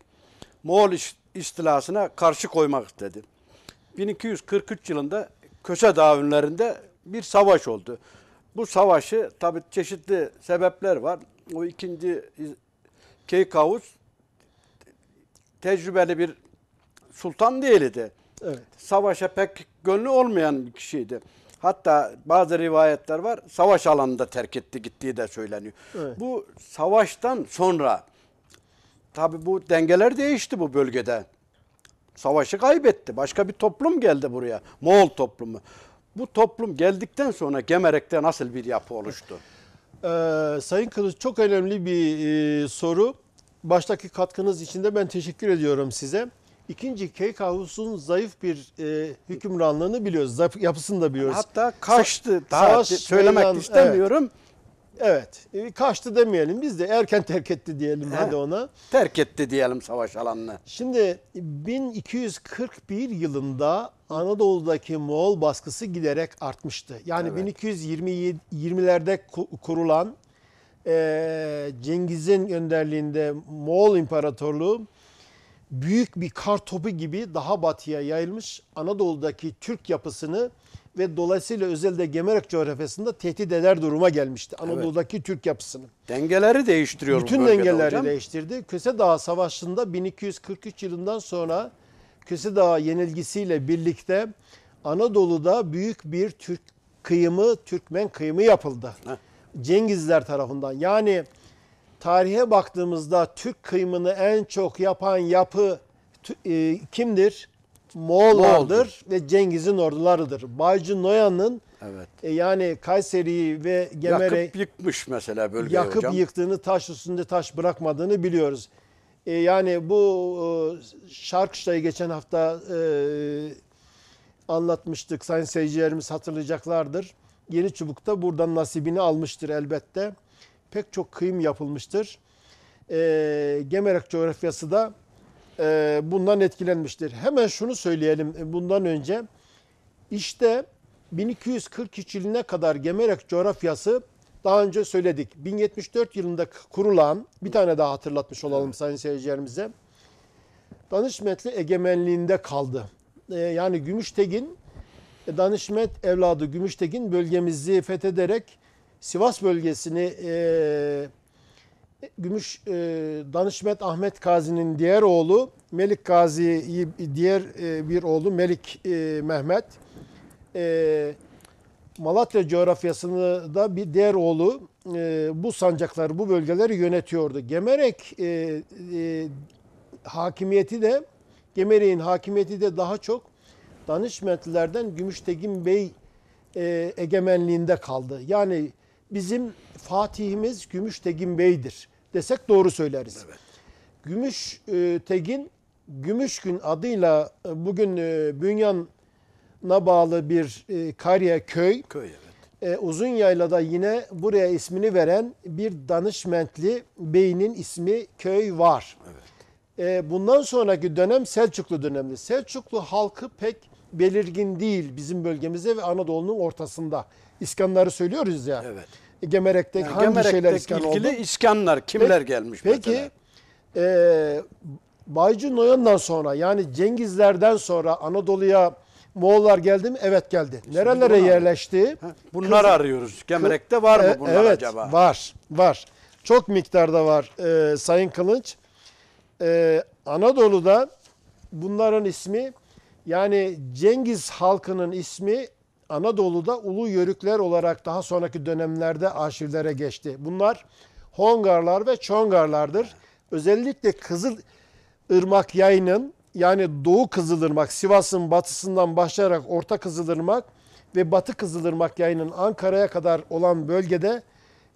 Moğol istilasına karşı koymak istedi. 1243 yılında Köse Dağı'nlarında bir savaş oldu. Bu savaşı tabii çeşitli sebepler var. O ikinci Keykavus tecrübeli bir sultan değildi. Evet. Savaşa pek gönlü olmayan bir kişiydi. Hatta bazı rivayetler var. Savaş alanında terk etti, gittiği de söyleniyor. Evet. Bu savaştan sonra tabii bu dengeler değişti bu bölgede. Savaşı kaybetti. Başka bir toplum geldi buraya. Moğol toplumu. Bu toplum geldikten sonra Gemerek'te nasıl bir yapı oluştu? Sayın Kılıç, çok önemli bir soru. Baştaki katkınız için de ben teşekkür ediyorum size. İkinci Keykavus'un zayıf bir hükümranlığını biliyoruz. Zayıf yapısını da biliyoruz. Hatta kaçtı. Daha Savaş söylemek meydan- istemiyorum. Evet. Kaçtı demeyelim. Biz de erken terk etti diyelim hadi ona. Terk etti diyelim savaş alanını. Şimdi 1241 yılında Anadolu'daki Moğol baskısı giderek artmıştı. Yani Evet. 1220'lerde kurulan Cengiz'in önderliğinde Moğol İmparatorluğu büyük bir kar topu gibi daha batıya yayılmış, Anadolu'daki Türk yapısını ve dolayısıyla özellikle Gemerek coğrafyasında tehdit eder duruma gelmişti. Anadolu'daki Türk yapısını. Dengeleri değiştiriyor bu Bütün bölgede dengeleri hocam. değiştirdi. Köse Dağı Savaşı'nda 1243 yılından sonra Köse Dağı yenilgisiyle birlikte Anadolu'da büyük bir Türk kıyımı, Türkmen kıyımı yapıldı. Heh. Cengizler tarafından. Yani tarihe baktığımızda Türk kıyımını en çok yapan yapı kimdir? Moğollardır ve Cengiz'in ordularıdır. Baycı Noyan'ın Evet. yani Kayseri'yi ve Gemerek Yakıp yıkmış mesela bölgeyi yakıp hocam. yıktığını, taş üstünde taş bırakmadığını biliyoruz. Yani bu Şarkışla'yı geçen hafta anlatmıştık. Sayın seyircilerimiz hatırlayacaklardır. Yeniçubuk buradan nasibini almıştır elbette. Pek çok kıyım yapılmıştır. Gemerek coğrafyası da bundan etkilenmiştir. Hemen şunu söyleyelim bundan önce. İşte 1243 yılına kadar Gemerek coğrafyası, daha önce söyledik, 1074 yılında kurulan, bir tane daha hatırlatmış olalım sayın seyircilerimize, Danışmetli egemenliğinde kaldı. Yani Gümüştegin, Danışmet evladı Gümüştegin bölgemizi fethederek Sivas bölgesini Danışmet Ahmet Gazi'nin diğer oğlu Melik Gazi'yi, diğer bir oğlu Melik Mehmet, Malatya coğrafyasını da bir diğer oğlu bu sancakları, bu bölgeleri yönetiyordu. Gemerek hakimiyeti de, Gemerek'in hakimiyeti de daha çok Danışmetlilerden Gümüştegin Bey egemenliğinde kaldı. Yani bizim Fatihimiz Gümüştegin Bey'dir desek doğru söyleriz. Evet. Gümüştegin, Gümüşgün adıyla bugün Bünyan'a bağlı bir Karya köy. Uzunyayla'da yine buraya ismini veren bir Danışmentli beyinin ismi köy var. Evet. Bundan sonraki dönem Selçuklu dönemi. Selçuklu halkı pek belirgin değil bizim bölgemizde ve Anadolu'nun ortasında. İskanları söylüyoruz ya. Evet. Gemerek'te yani hangi şeyler iskan oldu? ilgili iskanlar kimler gelmiş peki, mesela? Baycı Noyan'dan sonra, yani Cengizlerden sonra Anadolu'ya Moğollar geldi mi? Evet geldi. Nerelere yerleşti? Bunları arıyoruz. Gemerek'te var mı bunlar evet, acaba? Var. Çok miktarda var Sayın Kılıç. Anadolu'da bunların ismi, yani Cengiz halkının ismi Anadolu'da Ulu Yörükler olarak daha sonraki dönemlerde arşivlere geçti. Bunlar Hongarlar ve Çongarlardır. Özellikle Kızılırmak yayının, yani Doğu Kızılırmak, Sivas'ın batısından başlayarak Orta Kızılırmak ve Batı Kızılırmak yayının Ankara'ya kadar olan bölgede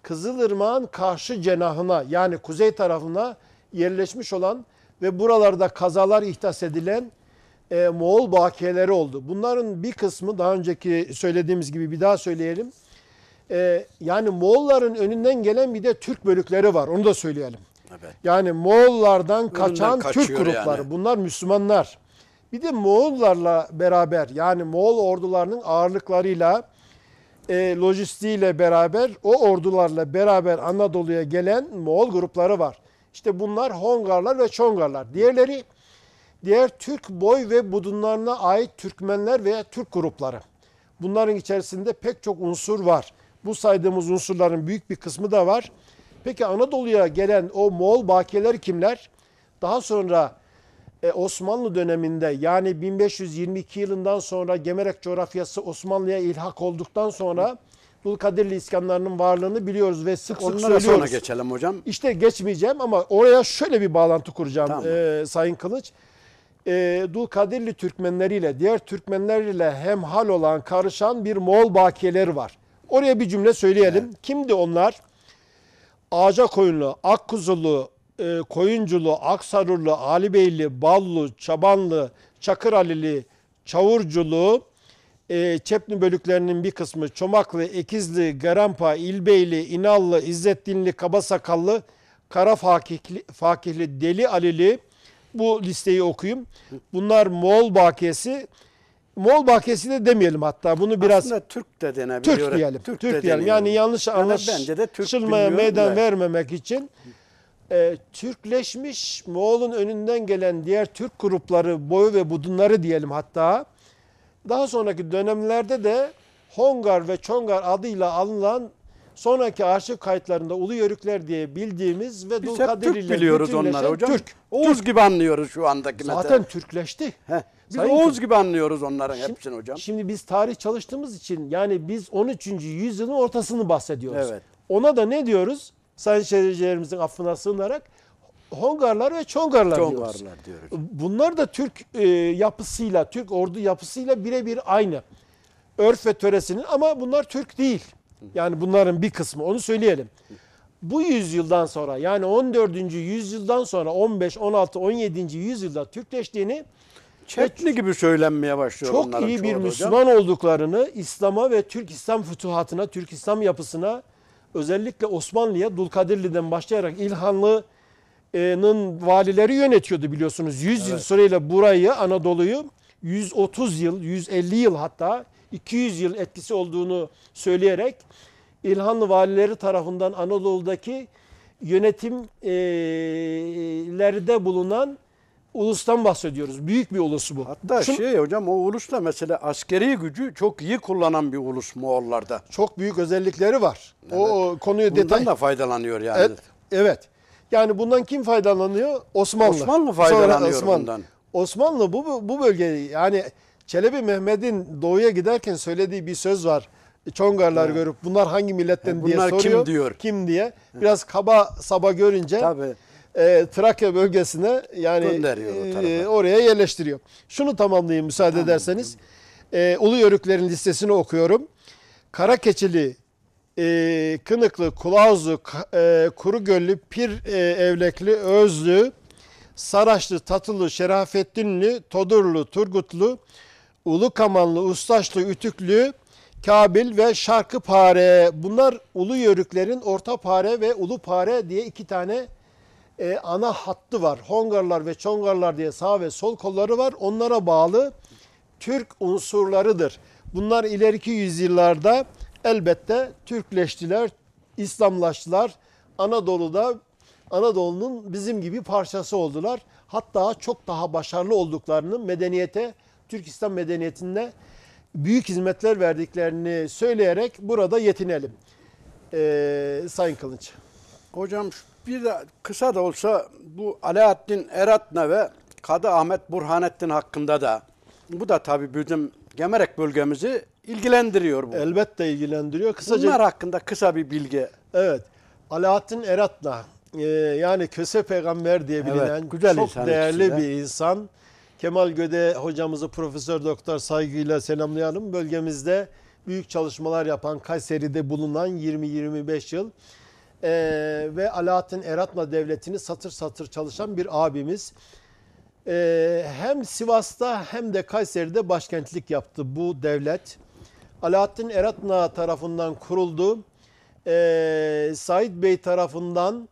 Kızılırmak'ın karşı cenahına, yani kuzey tarafına yerleşmiş olan ve buralarda kazalar ihdas edilen Moğol bakiyeleri oldu. Bunların bir kısmı, daha önceki söylediğimiz gibi bir daha söyleyelim. Yani Moğolların önünden gelen bir de Türk bölükleri var. Onu da söyleyelim. Evet. Yani Moğollardan kaçan Türk grupları. Yani. Bunlar Müslümanlar. Bir de Moğollarla beraber, yani Moğol ordularının ağırlıklarıyla, lojistiğiyle beraber, o ordularla beraber Anadolu'ya gelen Moğol grupları var. İşte bunlar Hongarlar ve Çongarlar. Diğer Türk boy ve budunlarına ait Türkmenler veya Türk grupları. Bunların içerisinde pek çok unsur var. Bu saydığımız unsurların büyük bir kısmı da var. Peki Anadolu'ya gelen o Moğol bakiyeler kimler? Daha sonra Osmanlı döneminde, yani 1522 yılından sonra Gemerek coğrafyası Osmanlı'ya ilhak olduktan sonra Dulkadirli iskanlarının varlığını biliyoruz ve sık sık Onlara söylüyoruz. sonra geçelim hocam. İşte geçmeyeceğim ama oraya şöyle bir bağlantı kuracağım Tamam. Sayın Kılıç. Dulkadirli Türkmenleriyle diğer Türkmenlerle hemhal olan, karışan bir Moğol bakiyeleri var. Oraya bir cümle söyleyelim. Evet. Kimdi onlar? Ağacakoyunlu, Akkuzulu, Koyunculu, Aksarurlu, Alibeyli, Ballu, Çabanlı, Çakıralili, Çavurculu, Çepni bölüklerinin bir kısmı Çomaklı, Ekizli, Garampa, İlbeyli, İnallı, İzzettinli, Kabasakallı, Kara Fakihli, Deli Alili, bu listeyi okuyayım. Bunlar Moğol bakiyesi. Moğol bakiyesi de demeyelim hatta. Bunu biraz Aslında Türk de denebiliyor. Türk diyelim. Türk Türk de diyelim. deniyor. Yani yanlış bence de Türk anlaşılmaya bilmiyorum meydan da. vermemek için Türkleşmiş Moğol'un önünden gelen diğer Türk grupları, boyu ve budunları diyelim hatta. Daha sonraki dönemlerde de Hongar ve Çongar adıyla anılan sonraki arşiv kayıtlarında Ulu Yörükler diye bildiğimiz ve Biz hep Dulkadir Türk ile biliyoruz bütünleşen onları hocam. Türk. Oğuz gibi anlıyoruz şu andaki Zaten Türkleşti. Biz Sayın Oğuz Kılıç, gibi anlıyoruz onların hepsini hocam. Şimdi biz tarih çalıştığımız için yani biz 13. yüzyılın ortasını bahsediyoruz. Evet. Ona da ne diyoruz? Sayın seyircilerimizin affına sığınarak Hongarlar ve Çongarlar diyoruz. Çongarlar diyoruz. Bunlar da Türk yapısıyla, Türk ordu yapısıyla birebir aynı. Örf ve töresinin, ama bunlar Türk değil. Yani bunların bir kısmı, onu söyleyelim. Bu yüzyıldan sonra, yani 14. yüzyıldan sonra 15, 16, 17. yüzyılda Türkleştiğini, Çetni gibi söylenmeye başlıyor çok onların iyi bir çoğu da hocam. Müslüman olduklarını İslam'a ve Türk İslam fütuhatına, Türk İslam yapısına, özellikle Osmanlı'ya Dulkadirli'den başlayarak İlhanlı'nın valileri yönetiyordu biliyorsunuz. 100 yıl süreyle burayı, Anadolu'yu 130 yıl, 150 yıl, hatta 200 yıl etkisi olduğunu söyleyerek İlhanlı valileri tarafından Anadolu'daki yönetimlerde bulunan ulustan bahsediyoruz. Büyük bir ulus bu. Hatta hocam, o ulusla mesela askeri gücü çok iyi kullanan bir ulus Moğollarda. Çok büyük özellikleri var. O konuyu Bundan da faydalanıyor yani. Evet. Yani bundan kim faydalanıyor? Osmanlı. Osmanlı faydalanıyor Sonra Osmanlı. bundan. Osmanlı bu bölgeyi, yani Çelebi Mehmet'in doğuya giderken söylediği bir söz var. Çongarlar görüp bunlar hangi milletten diye bunlar kim soruyor. diyor? Kim diye. Biraz kaba saba görünce Tabii. Trakya bölgesine, yani Gönderiyor o tarafa. oraya yerleştiriyor. Şunu tamamlayayım müsaade ederseniz. Ulu Yörüklerin listesini okuyorum. Karakeçili, Kınıklı, Kulağuzlu, Kurugöllü, Pir Evlekli, Özlü, Saraçlı, Tatılı, Şerafettinli, Todurlu, Turgutlu, Ulukamanlı, Ustaşlı, Ütüklü, Kabil ve Şarkıpare. Bunlar Ulu Yörüklerin Ortapare ve Ulupare diye iki tane ana hattı var. Hongarlar ve Çongarlar diye sağ ve sol kolları var. Onlara bağlı Türk unsurlarıdır. Bunlar ileriki yüzyıllarda elbette Türkleştiler, İslamlaştılar. Anadolu'nun bizim gibi parçası oldular. Hatta çok daha başarılı olduklarını, medeniyete, Türk İslam medeniyetinde büyük hizmetler verdiklerini söyleyerek burada yetinelim. Sayın Kılıç. Hocam bir de kısa da olsa bu Alaaddin Eratna ve Kadı Ahmet Burhanettin hakkında da, bu da tabii bizim Gemerek bölgemizi ilgilendiriyor bu. Elbette ilgilendiriyor. Kısaca, Bunlar hakkında kısa bir bilgi. evet. Alaaddin Eratna, yani Köse Peygamber diye bilinen güzel çok insan değerli ikisi de. bir insan. Kemal Göde hocamızı Profesör Doktor saygıyla selamlayalım. Bölgemizde büyük çalışmalar yapan, Kayseri'de bulunan 20-25 yıl ve Alaaddin Eratna Devleti'ni satır satır çalışan bir abimiz. Hem Sivas'ta hem de Kayseri'de başkentlik yaptı bu devlet. Alaaddin Eratna tarafından kuruldu. Said Bey tarafından,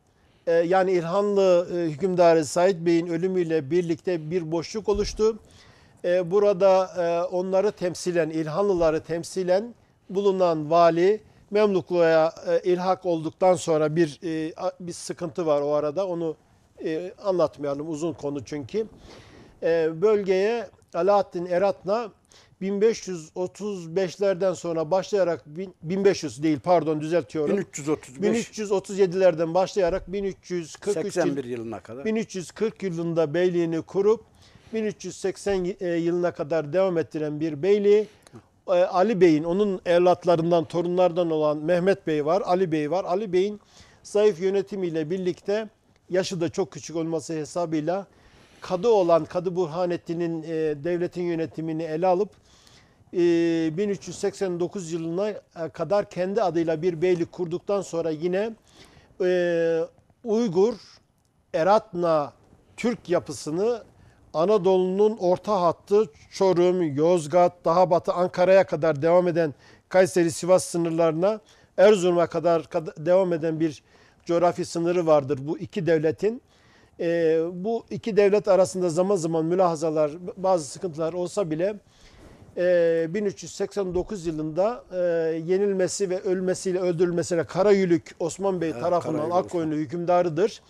yani İlhanlı hükümdarı Said Bey'in ölümüyle birlikte bir boşluk oluştu. Burada onları temsilen, İlhanlıları temsilen bulunan vali Memluklu'ya ilhak olduktan sonra bir sıkıntı var o arada. Onu anlatmayalım, uzun konu çünkü. Bölgeye Alaaddin Eratna 1535'lerden sonra başlayarak 1500 değil pardon düzeltiyorum. 1335 1337'lerden başlayarak 81 yılına kadar. 1340 yılında beyliğini kurup 1380 yılına kadar devam ettiren bir beyliği. Ali Bey'in, onun evlatlarından, torunlardan olan Mehmet Bey var, Ali Bey var. Ali Bey'in zayıf yönetimiyle birlikte, yaşı da çok küçük olması hesabıyla, kadı olan Kadı Burhanettin'in devletin yönetimini ele alıp 1389 yılına kadar kendi adıyla bir beylik kurduktan sonra yine Uygur, Eratna, Türk yapısını Anadolu'nun orta hattı Çorum, Yozgat, daha batı Ankara'ya kadar devam eden Kayseri-Sivas sınırlarına, Erzurum'a kadar devam eden bir coğrafi sınırı vardır bu iki devletin. Bu iki devlet arasında zaman zaman mülahazalar, bazı sıkıntılar olsa bile 1389 yılında yenilmesi ve ölmesiyle öldürülmesiyle Karayülük Osman Bey tarafından Akkoyunlu hükümdarıdır.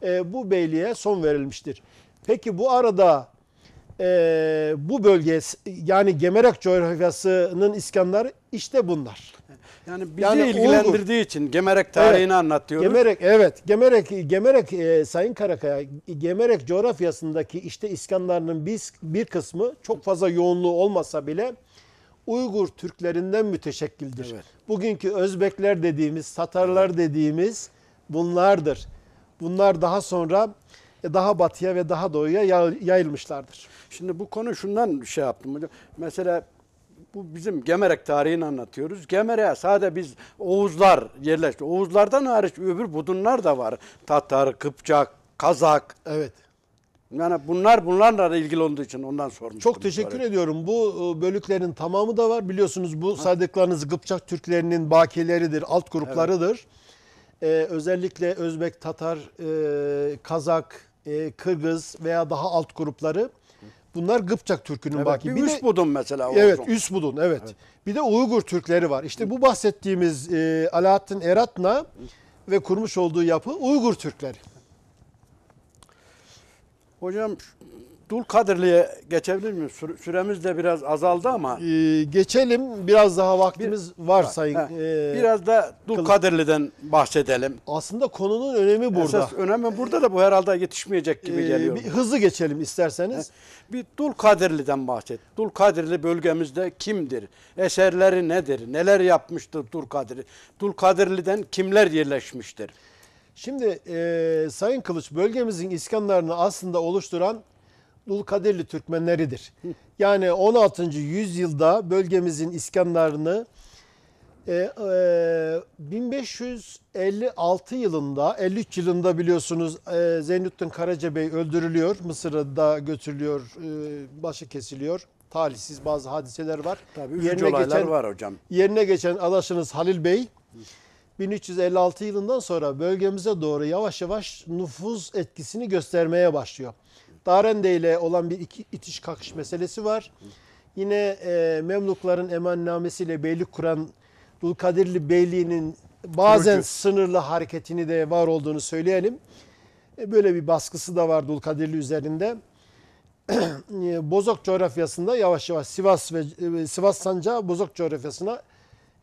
Bu beyliğe son verilmiştir. Peki bu arada bu bölge yani Gemerek coğrafyasının iskanları işte bunlar. Yani bizi ilgilendirdiği için Gemerek tarihini anlatıyoruz. Gemerek, evet. Gemerek Sayın Karakaya, Gemerek coğrafyasındaki işte iskanlarının bir kısmı çok fazla yoğunluğu olmasa bile Uygur Türklerinden müteşekkildir. Evet. Bugünkü Özbekler dediğimiz, Tatarlar dediğimiz bunlardır. Bunlar daha sonra daha batıya ve daha doğuya yayılmışlardır. Şimdi bu konu şundan şey yaptım hocam. Mesela bu bizim Gemerek tarihini anlatıyoruz. Gemerek'e sadece biz Oğuzlar yerleşti. Oğuzlardan hariç öbür budunlar da var. Tatar, Kıpçak, Kazak. Evet. Yani bunlarla ilgili olduğu için ondan sormuştum. Çok teşekkür ediyorum. Bu bölüklerin tamamı da var. Biliyorsunuz bu saydıklarınız Kıpçak Türklerinin bakileridir, alt gruplarıdır. Evet. Özellikle Özbek, Tatar, Kazak, Kırgız veya daha alt grupları. Bunlar Kıpçak Türk'ünün evet, baki. Bir üst budun mesela. Evet, üst budun, evet. Bir de Uygur Türkleri var. İşte bu bahsettiğimiz Alaaddin Eratna ve kurmuş olduğu yapı Uygur Türkleri. Hocam Dulkadirli'ye geçebilir miyiz? Süremiz de biraz azaldı ama. Geçelim. Biraz daha vaktimiz var sayın. Biraz da Dulkadirli'den bahsedelim. Aslında konunun önemi burada. Esas önemi burada da bu herhalde yetişmeyecek gibi geliyor. Bir hızlı geçelim isterseniz. Bir Dulkadirli'den bahset. Dulkadirli bölgemizde kimdir? Eserleri nedir? Neler yapmıştır Dulkadirli? Dulkadirli'den kimler yerleşmiştir? Şimdi Sayın Kılıç, bölgemizin iskanlarını aslında oluşturan Dulkadirli Türkmenleridir. Yani 16. yüzyılda bölgemizin iskanlarını 1556 yılında, 53 yılında biliyorsunuz Zeynettin Karacabey öldürülüyor. Mısır'da götürülüyor, başı kesiliyor. Talihsiz bazı hadiseler var. Tabii üzücü olaylar var hocam. Yerine geçen adaşınız Halil Bey 1356 yılından sonra bölgemize doğru yavaş yavaş nüfuz etkisini göstermeye başlıyor. Darende ile olan bir itiş kakış meselesi var. Yine Memlukların emannamesiyle beylik kuran Dulkadirli Beyliği'nin bazen sınırlı hareketini de var olduğunu söyleyelim. Böyle bir baskısı da var Dulkadirli üzerinde. Bozok coğrafyasında yavaş yavaş Sivas Sancağı Bozok coğrafyasına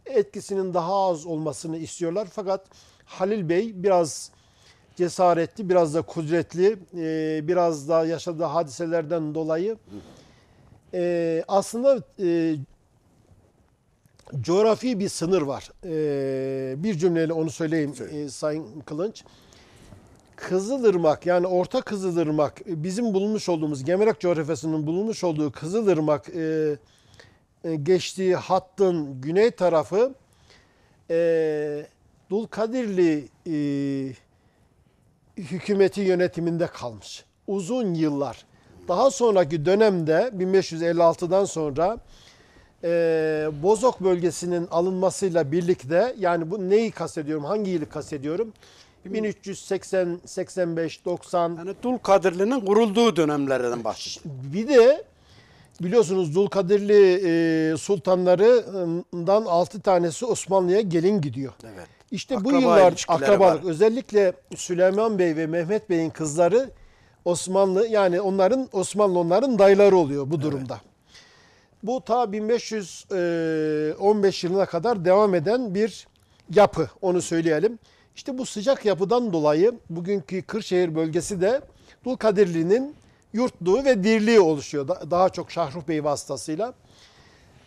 etkisinin daha az olmasını istiyorlar. Fakat Halil Bey biraz cesaretli, biraz da kudretli, biraz da yaşadığı hadiselerden dolayı aslında coğrafi bir sınır var. Bir cümleyle onu söyleyeyim Sayın Kılınç. Kızılırmak, yani Orta Kızılırmak, bizim bulunmuş olduğumuz Gemerek coğrafyasının bulunmuş olduğu Kızılırmak geçtiği hattın güney tarafı Dulkadirli hükümeti yönetiminde kalmış. Uzun yıllar. Daha sonraki dönemde 1556'dan sonra Bozok bölgesinin alınmasıyla birlikte, yani bu neyi kastediyorum, hangi yılı kastediyorum? 1380, 85, 90. Yani Dulkadirli'nin kurulduğu dönemlerden bahsediyor. Bir de biliyorsunuz Dulkadirli sultanlarından 6 tanesi Osmanlı'ya gelin gidiyor. Evet. İşte bu yıllar akrabalık var. Özellikle Süleyman Bey ve Mehmet Bey'in kızları Osmanlı, yani onların dayıları oluyor bu durumda. Evet. Bu ta 1515 yılına kadar devam eden bir yapı, onu söyleyelim. İşte bu sıcak yapıdan dolayı bugünkü Kırşehir bölgesi de Dulkadirli'nin yurtluğu ve dirliği oluşuyor. Daha çok Şahruf Bey vasıtasıyla.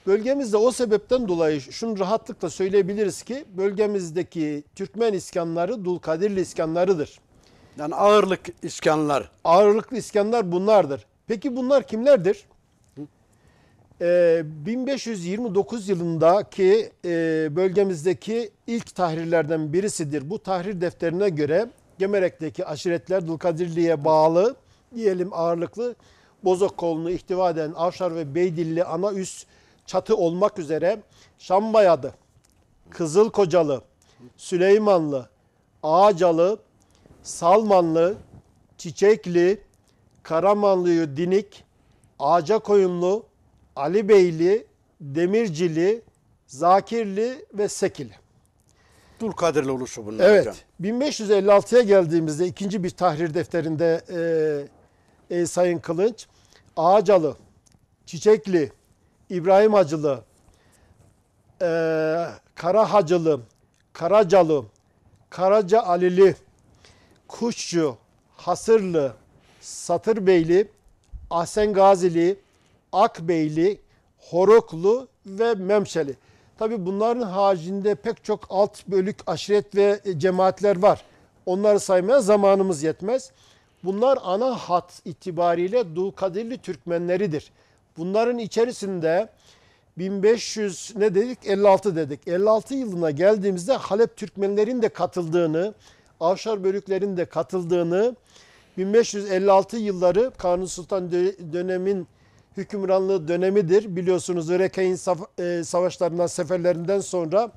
Bölgemizde o sebepten dolayı şunu rahatlıkla söyleyebiliriz ki bölgemizdeki Türkmen iskanları Dulkadirli iskanlarıdır. Yani ağırlık iskanlar. Ağırlıklı iskanlar bunlardır. Peki bunlar kimlerdir? 1529 yılındaki bölgemizdeki ilk tahrirlerden birisidir. Bu tahrir defterine göre Gemerek'teki aşiretler Dulkadirli'ye bağlı, diyelim ağırlıklı, Bozokkolunu ihtiva eden Avşar ve Beydilli ana üst çatı olmak üzere Şambayadı, Kızılkocalı, Süleymanlı, Ağacalı, Salmanlı, Çiçekli, Karamanlı Dinik, Ağacakoyunlu, Alibeyli, Demircili, Zakirli ve Sekili. Dulkadirli ulusu bunlar Evet. hocam. 1556'ya geldiğimizde ikinci bir tahrir defterinde Sayın Kılınç, Ağacalı, Çiçekli, İbrahim Hacılı, Kara Hacılı, Karacalı, Karaca Alili, Kuşçu, Hasırlı, Satırbeyli, Ahsengazili, Akbeyli, Horoklu ve Memşeli. Tabi bunların haricinde pek çok alt bölük aşiret ve cemaatler var. Onları saymaya zamanımız yetmez. Bunlar ana hat itibariyle Dulkadirli Türkmenleridir. Bunların içerisinde 1500 ne dedik? 56 dedik. 56 yılına geldiğimizde Halep Türkmenlerin de katıldığını, Avşar bölüklerin de katıldığını, 1556 yılları Kanuni Sultan dönemin hükümranlığı dönemidir. Biliyorsunuz Örekayn savaşlarından, seferlerinden sonra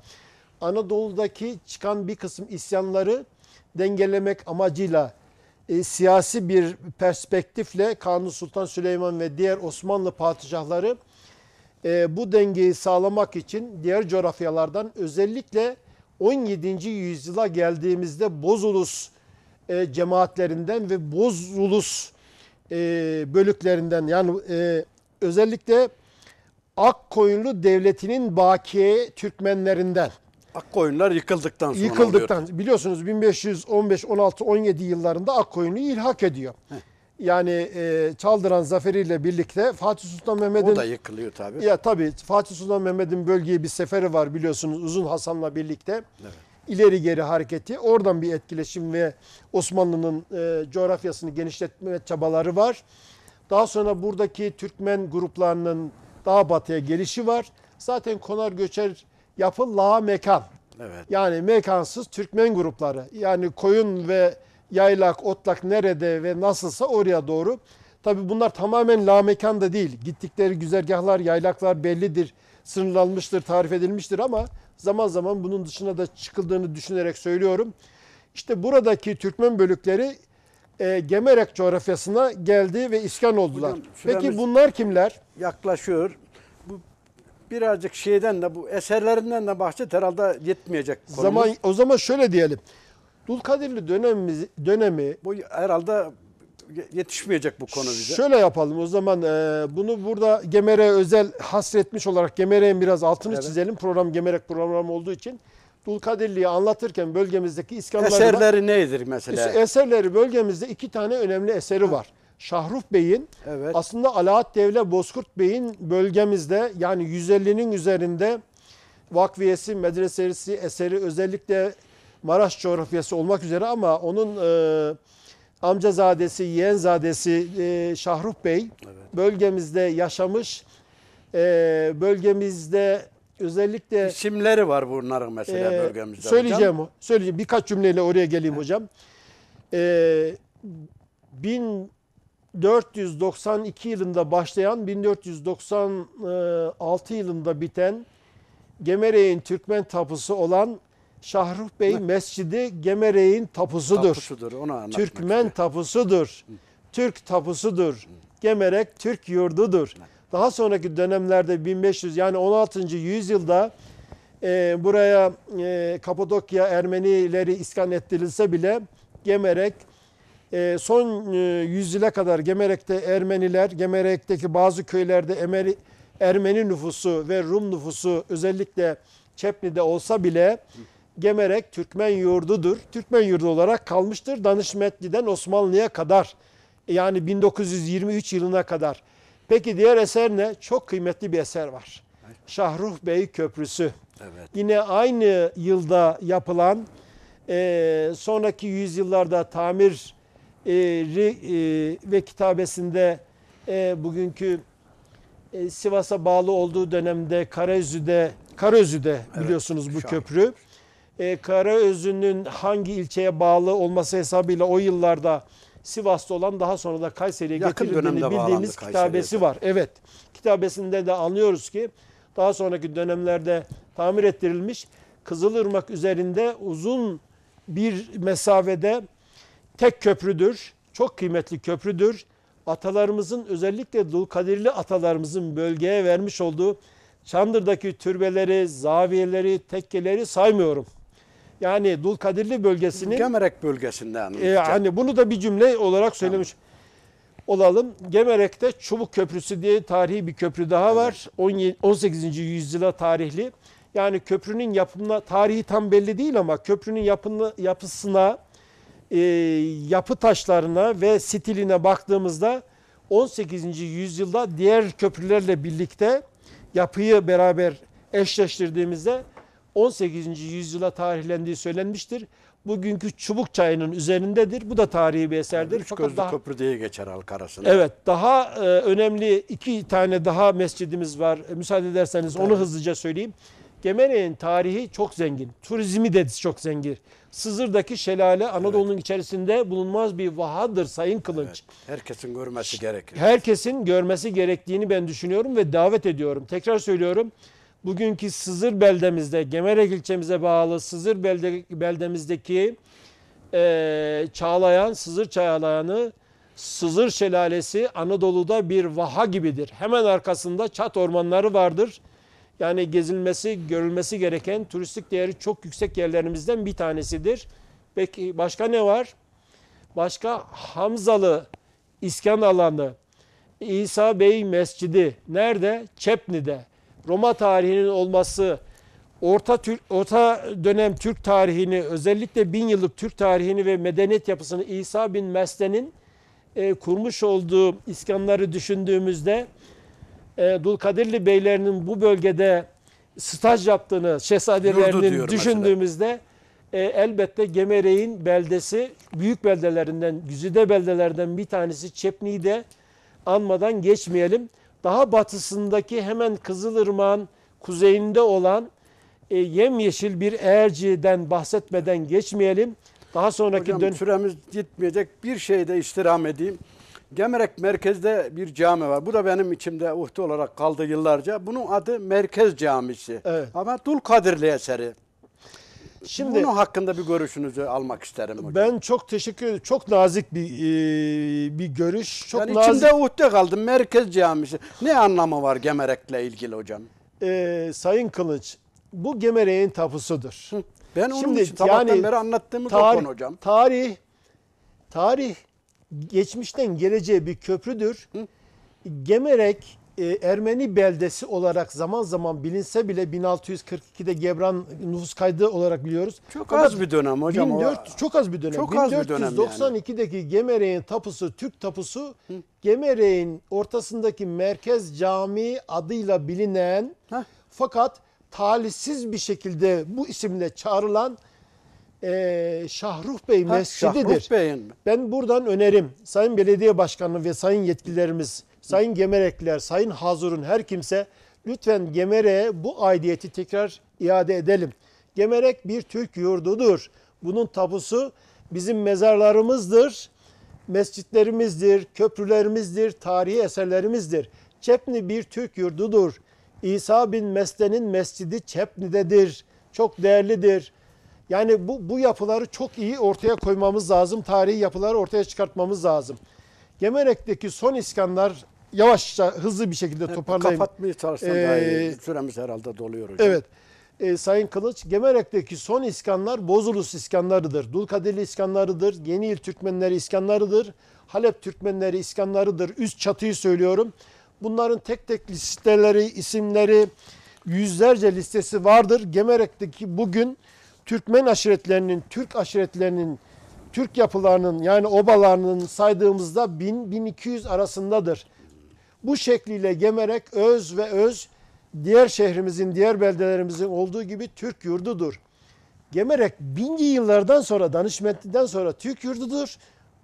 Anadolu'daki çıkan bir kısım isyanları dengelemek amacıyla siyasi bir perspektifle Kanuni Sultan Süleyman ve diğer Osmanlı padişahları bu dengeyi sağlamak için diğer coğrafyalardan özellikle 17. yüzyıla geldiğimizde Bozulus cemaatlerinden ve Bozulus bölüklerinden, yani özellikle Akkoyunlu Devleti'nin Bakiye Türkmenlerinden Akkoyunlar yıkıldıktan sonra yıkıldıktan, oluyor. biliyorsunuz 1515, 16, 17 yıllarında Akkoyunlu ilhak ediyor. Yani Çaldıran zaferiyle birlikte Fatih Sultan Mehmet'in... O da yıkılıyor tabii. Ya tabii Fatih Sultan Mehmet'in bölgeye bir seferi var biliyorsunuz, Uzun Hasan'la birlikte. Evet. İleri geri hareketi. Oradan bir etkileşim ve Osmanlı'nın coğrafyasını genişletme çabaları var. Daha sonra buradaki Türkmen gruplarının daha batıya gelişi var. Zaten konar göçer yapı la mekan. Evet. Yani mekansız Türkmen grupları. Yani koyun ve yaylak, otlak nerede ve nasılsa oraya doğru. Tabii bunlar tamamen la mekan da değil. Gittikleri güzergahlar, yaylaklar bellidir, sınırlanmıştır, tarif edilmiştir ama zaman zaman bunun dışına da çıkıldığını düşünerek söylüyorum. İşte buradaki Türkmen bölükleri Gemerek coğrafyasına geldi ve iskan oldular. Hocam, süremiz Peki bunlar kimler? yaklaşıyor. Bu birazcık şeyden de, bu eserlerinden de bahset, herhalde yetmeyecek konumuz. O zaman şöyle diyelim. Dulkadirli dönemi Bu herhalde yetişmeyecek bu konu bize. şöyle yapalım o zaman, bunu burada Gemerek'e özel hasretmiş olarak Gemerek'in biraz altını Evet. çizelim. Program Gemerek programı olduğu için Dulkadirli'yi anlatırken bölgemizdeki iskanları Eserleri nedir mesela? eserleri, bölgemizde iki tane önemli eseri var. Şahruf Bey'in, Evet. aslında Alaaddin Devle Bozkurt Bey'in bölgemizde, yani 150'nin üzerinde vakfiyesi, medresesi, eseri, özellikle Maraş coğrafyası olmak üzere, ama onun amcazadesi, yeğenzadesi Şahruf Bey bölgemizde yaşamış. Bölgemizde özellikle İsimleri var bunların mesela bölgemizde. söyleyeceğim, hocam. söyleyeceğim. Birkaç cümleyle oraya geleyim hocam. 1492 yılında başlayan, 1496 yılında biten Gemerek'in Türkmen tapusu olan Şahruf Bey Mescidi Gemerek'in tapusudur. Tapusudur, onu anlatmak Türkmen istiyorum. tapusudur. Türk tapusudur. Gemerek Türk yurdudur. Daha sonraki dönemlerde 1500, yani 16. yüzyılda buraya Kapadokya Ermenileri iskan ettirilse bile Gemerek son yüzyıla kadar Gemerek'te Ermeniler, Gemerek'teki bazı köylerde Ermeni nüfusu ve Rum nüfusu özellikle Çepni'de olsa bile Gemerek Türkmen yurdudur. Türkmen yurdu olarak kalmıştır. Danışmetli'den Osmanlı'ya kadar, yani 1923 yılına kadar. Peki diğer eser ne? Çok kıymetli bir eser var. Şahruh Bey Köprüsü. Evet. Yine aynı yılda yapılan, sonraki yüzyıllarda tamir ve kitabesinde bugünkü Sivas'a bağlı olduğu dönemde Karaözü'de biliyorsunuz bu Şahruh. köprü. Karaözü'nün hangi ilçeye bağlı olması hesabıyla o yıllarda Sivas'ta olan, daha sonra da Kayseri'ye Yakın getirildiğini dönemde bildiğimiz bağlandı kitabesi Kayseri'ye. var. Evet. Kitabesinde de anlıyoruz ki daha sonraki dönemlerde tamir ettirilmiş. Kızılırmak üzerinde uzun bir mesafede tek köprüdür. Çok kıymetli köprüdür. Atalarımızın, özellikle Dulkadirli atalarımızın bölgeye vermiş olduğu Çandır'daki türbeleri, zaviyeleri, tekkeleri saymıyorum. Yani Dulkadirli bölgesinin Gemerek bölgesinden. hani bunu da bir cümle olarak söylemiş olalım. Gemerek'te Çubuk Köprüsü diye tarihi bir köprü daha var. 18. yüzyıla tarihli. Yani köprünün yapımına, tarihi tam belli değil ama köprünün yapısına, yapı taşlarına ve stiline baktığımızda 18. yüzyılda diğer köprülerle birlikte yapıyı beraber eşleştirdiğimizde 18. yüzyıla tarihlendiği söylenmiştir. Bugünkü Çubuk Çayı'nın üzerindedir. Bu da tarihi bir eserdir. Üç Fakat gözlü köprü diye geçer halk arasında. evet, daha önemli 2 tane daha mescidimiz var. Müsaade ederseniz onu hızlıca söyleyeyim. Gemerek'in tarihi çok zengin. Turizmi de çok zengin. Sızır'daki şelale Anadolu'nun içerisinde bulunmaz bir vahadır Sayın Kılınç. Evet. Herkesin görmesi gerekir. Herkesin görmesi gerektiğini ben düşünüyorum ve davet ediyorum. Tekrar söylüyorum. Bugünkü Sızır beldemizde, Gemerek ilçemize bağlı Sızır beldemizdeki çağlayan, Sızır çağlayanı, Sızır şelalesi Anadolu'da bir vaha gibidir. Hemen arkasında çat ormanları vardır. Yani gezilmesi, görülmesi gereken turistik değeri çok yüksek yerlerimizden bir tanesidir. Peki başka ne var? Başka Hamzalı İskan alanı, İsa Bey Mescidi nerede? Çepni'de. Roma tarihinin olması, orta dönem Türk tarihini, özellikle 1000 yıllık Türk tarihini ve medeniyet yapısını İsa bin Mesne'nin kurmuş olduğu iskanları düşündüğümüzde, Dulkadirli beylerinin bu bölgede staj yaptığını, şehzadelerinin düşündüğümüzde elbette Gemerek'in beldesi, büyük beldelerinden, güzide beldelerden bir tanesi Çepni'yi de anmadan geçmeyelim. Daha batısındaki hemen Kızılırmak'ın kuzeyinde olan yemyeşil bir Eğerci'den bahsetmeden geçmeyelim. Daha sonraki Hocam süremiz gitmeyecek. Bir şey de istirham edeyim. Gemerek merkezde bir cami var. Bu da benim içimde uhde olarak kaldı yıllarca. Bunun adı Merkez Camisi. Evet. Ama Dulkadirli eseri. Şimdi Bunun hakkında bir görüşünüzü almak isterim hocam. ben çok teşekkür ederim. Çok nazik bir görüş. Çok Yani nazik. içimde uhde kaldı. Merkez Camisi. Ne anlamı var Gemerek'le ilgili hocam? Sayın Kılıç, bu Gemerek'in tapusudur. Ben onun Şimdi için sabahtan yani beri anlattığımız o konu hocam. Tarih geçmişten geleceğe bir köprüdür. Gemerek Ermeni beldesi olarak zaman zaman bilinse bile 1642'de Gebran nüfus kaydı olarak biliyoruz. Çok az bir dönem hocam. Çok az bir dönem. Çok az bir dönem 1492'deki Gemerek'in tapusu, Türk tapusu, Gemerek'in ortasındaki Merkez Camii adıyla bilinen fakat talihsiz bir şekilde bu isimle çağrılan Şahruh Bey Mescididir. Şahruh Bey'in. Ben buradan önerim Sayın Belediye Başkanı ve Sayın yetkililerimiz, Sayın Gemerekliler, Sayın Hazur'un her kimse lütfen Gemerek'e bu aidiyeti tekrar iade edelim. Gemerek bir Türk yurdudur. Bunun tapusu bizim mezarlarımızdır, mescitlerimizdir, köprülerimizdir, tarihi eserlerimizdir. Çepni bir Türk yurdudur. İsa bin Mesne'nin mescidi Çepni'dedir. Çok değerlidir. Yani bu yapıları çok iyi ortaya koymamız lazım. Tarihi yapıları ortaya çıkartmamız lazım. Gemerek'teki son iskanlar yavaşça, hızlı bir şekilde toparlayayım. Kapatmaya çalışsam daha iyi. Süremiz herhalde doluyor hocam. Evet. Sayın Kılıç, Gemerek'teki son iskanlar Bozulus iskanlarıdır. Dulkadirli iskanlarıdır. Yeniyil Türkmenleri iskanlarıdır. Halep Türkmenleri iskanlarıdır. Üst çatıyı söylüyorum. Bunların tek tek listeleri, isimleri, yüzlerce listesi vardır. Gemerek'teki bugün Türkmen aşiretlerinin, Türk aşiretlerinin, Türk yapılarının yani obalarının saydığımızda 1000-1200 arasındadır. Bu şekliyle Gemerek öz ve öz diğer şehrimizin, diğer beldelerimizin olduğu gibi Türk yurdudur. Gemerek 1000'li yıllardan sonra, Danışmentli'den sonra Türk yurdudur.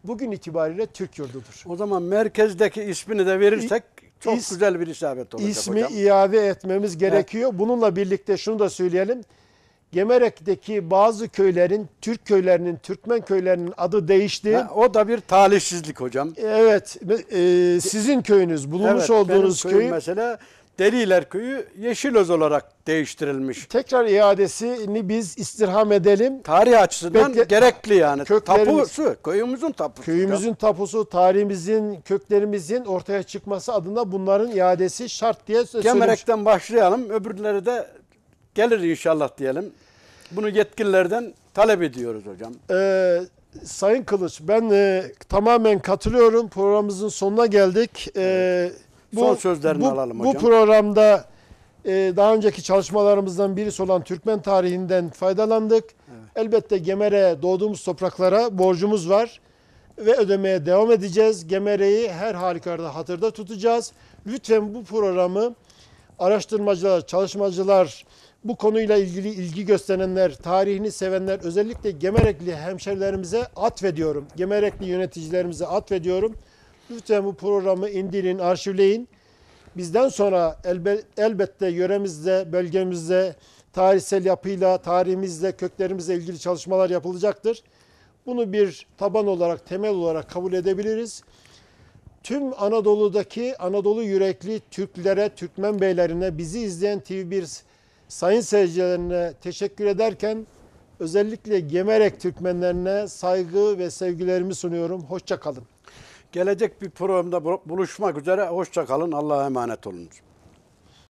Bugün itibariyle Türk yurdudur. O zaman merkezdeki ismini de verirsek çok güzel bir isabet olacak İsmi hocam. iade etmemiz gerekiyor. Bununla birlikte şunu da söyleyelim. Gemerek'teki bazı köylerin, Türk köylerinin, Türkmen köylerinin adı değişti. Ha, o da bir talihsizlik hocam. Evet, sizin köyünüz, bulunmuş Evet, olduğunuz benim köyüm köy mesela Deliler Köyü Yeşilöz olarak değiştirilmiş. tekrar iadesini biz istirham edelim. Tarih açısından gerekli yani. Köklerimiz- Tapusu, köyümüzün tapusu. Köyümüzün tapusu, tarihimizin, köklerimizin ortaya çıkması adına bunların iadesi şart diye söylemiş. Gemerek'ten başlayalım. Öbürleri de gelir inşallah diyelim. Bunu yetkililerden talep ediyoruz hocam. Sayın Kılıç, ben tamamen katılıyorum. Programımızın sonuna geldik. Son sözlerini alalım Bu hocam. programda daha önceki çalışmalarımızdan birisi olan Türkmen tarihinden faydalandık. Elbette Gemere'ye, doğduğumuz topraklara borcumuz var ve ödemeye devam edeceğiz. Gemere'yi her halükarda hatırda tutacağız. Lütfen bu programı araştırmacılar, çalışmacılar, bu konuyla ilgili ilgi gösterenler, tarihini sevenler, özellikle Gemerekli hemşerilerimize atfediyorum. Gemerekli yöneticilerimize atfediyorum. Lütfen bu programı indirin, arşivleyin. Bizden sonra elbette yöremizde, bölgemizde tarihsel yapıyla, tarihimizle, köklerimizle ilgili çalışmalar yapılacaktır. Bunu bir taban olarak, temel olarak kabul edebiliriz. Tüm Anadolu'daki Anadolu yürekli Türklere, Türkmen beylerine, bizi izleyen TV1 sayın seyircilerine teşekkür ederken özellikle Gemerek Türkmenlerine saygı ve sevgilerimi sunuyorum. Hoşça kalın. Gelecek bir programda buluşmak üzere. Hoşça kalın. Allah'a emanet olunuz.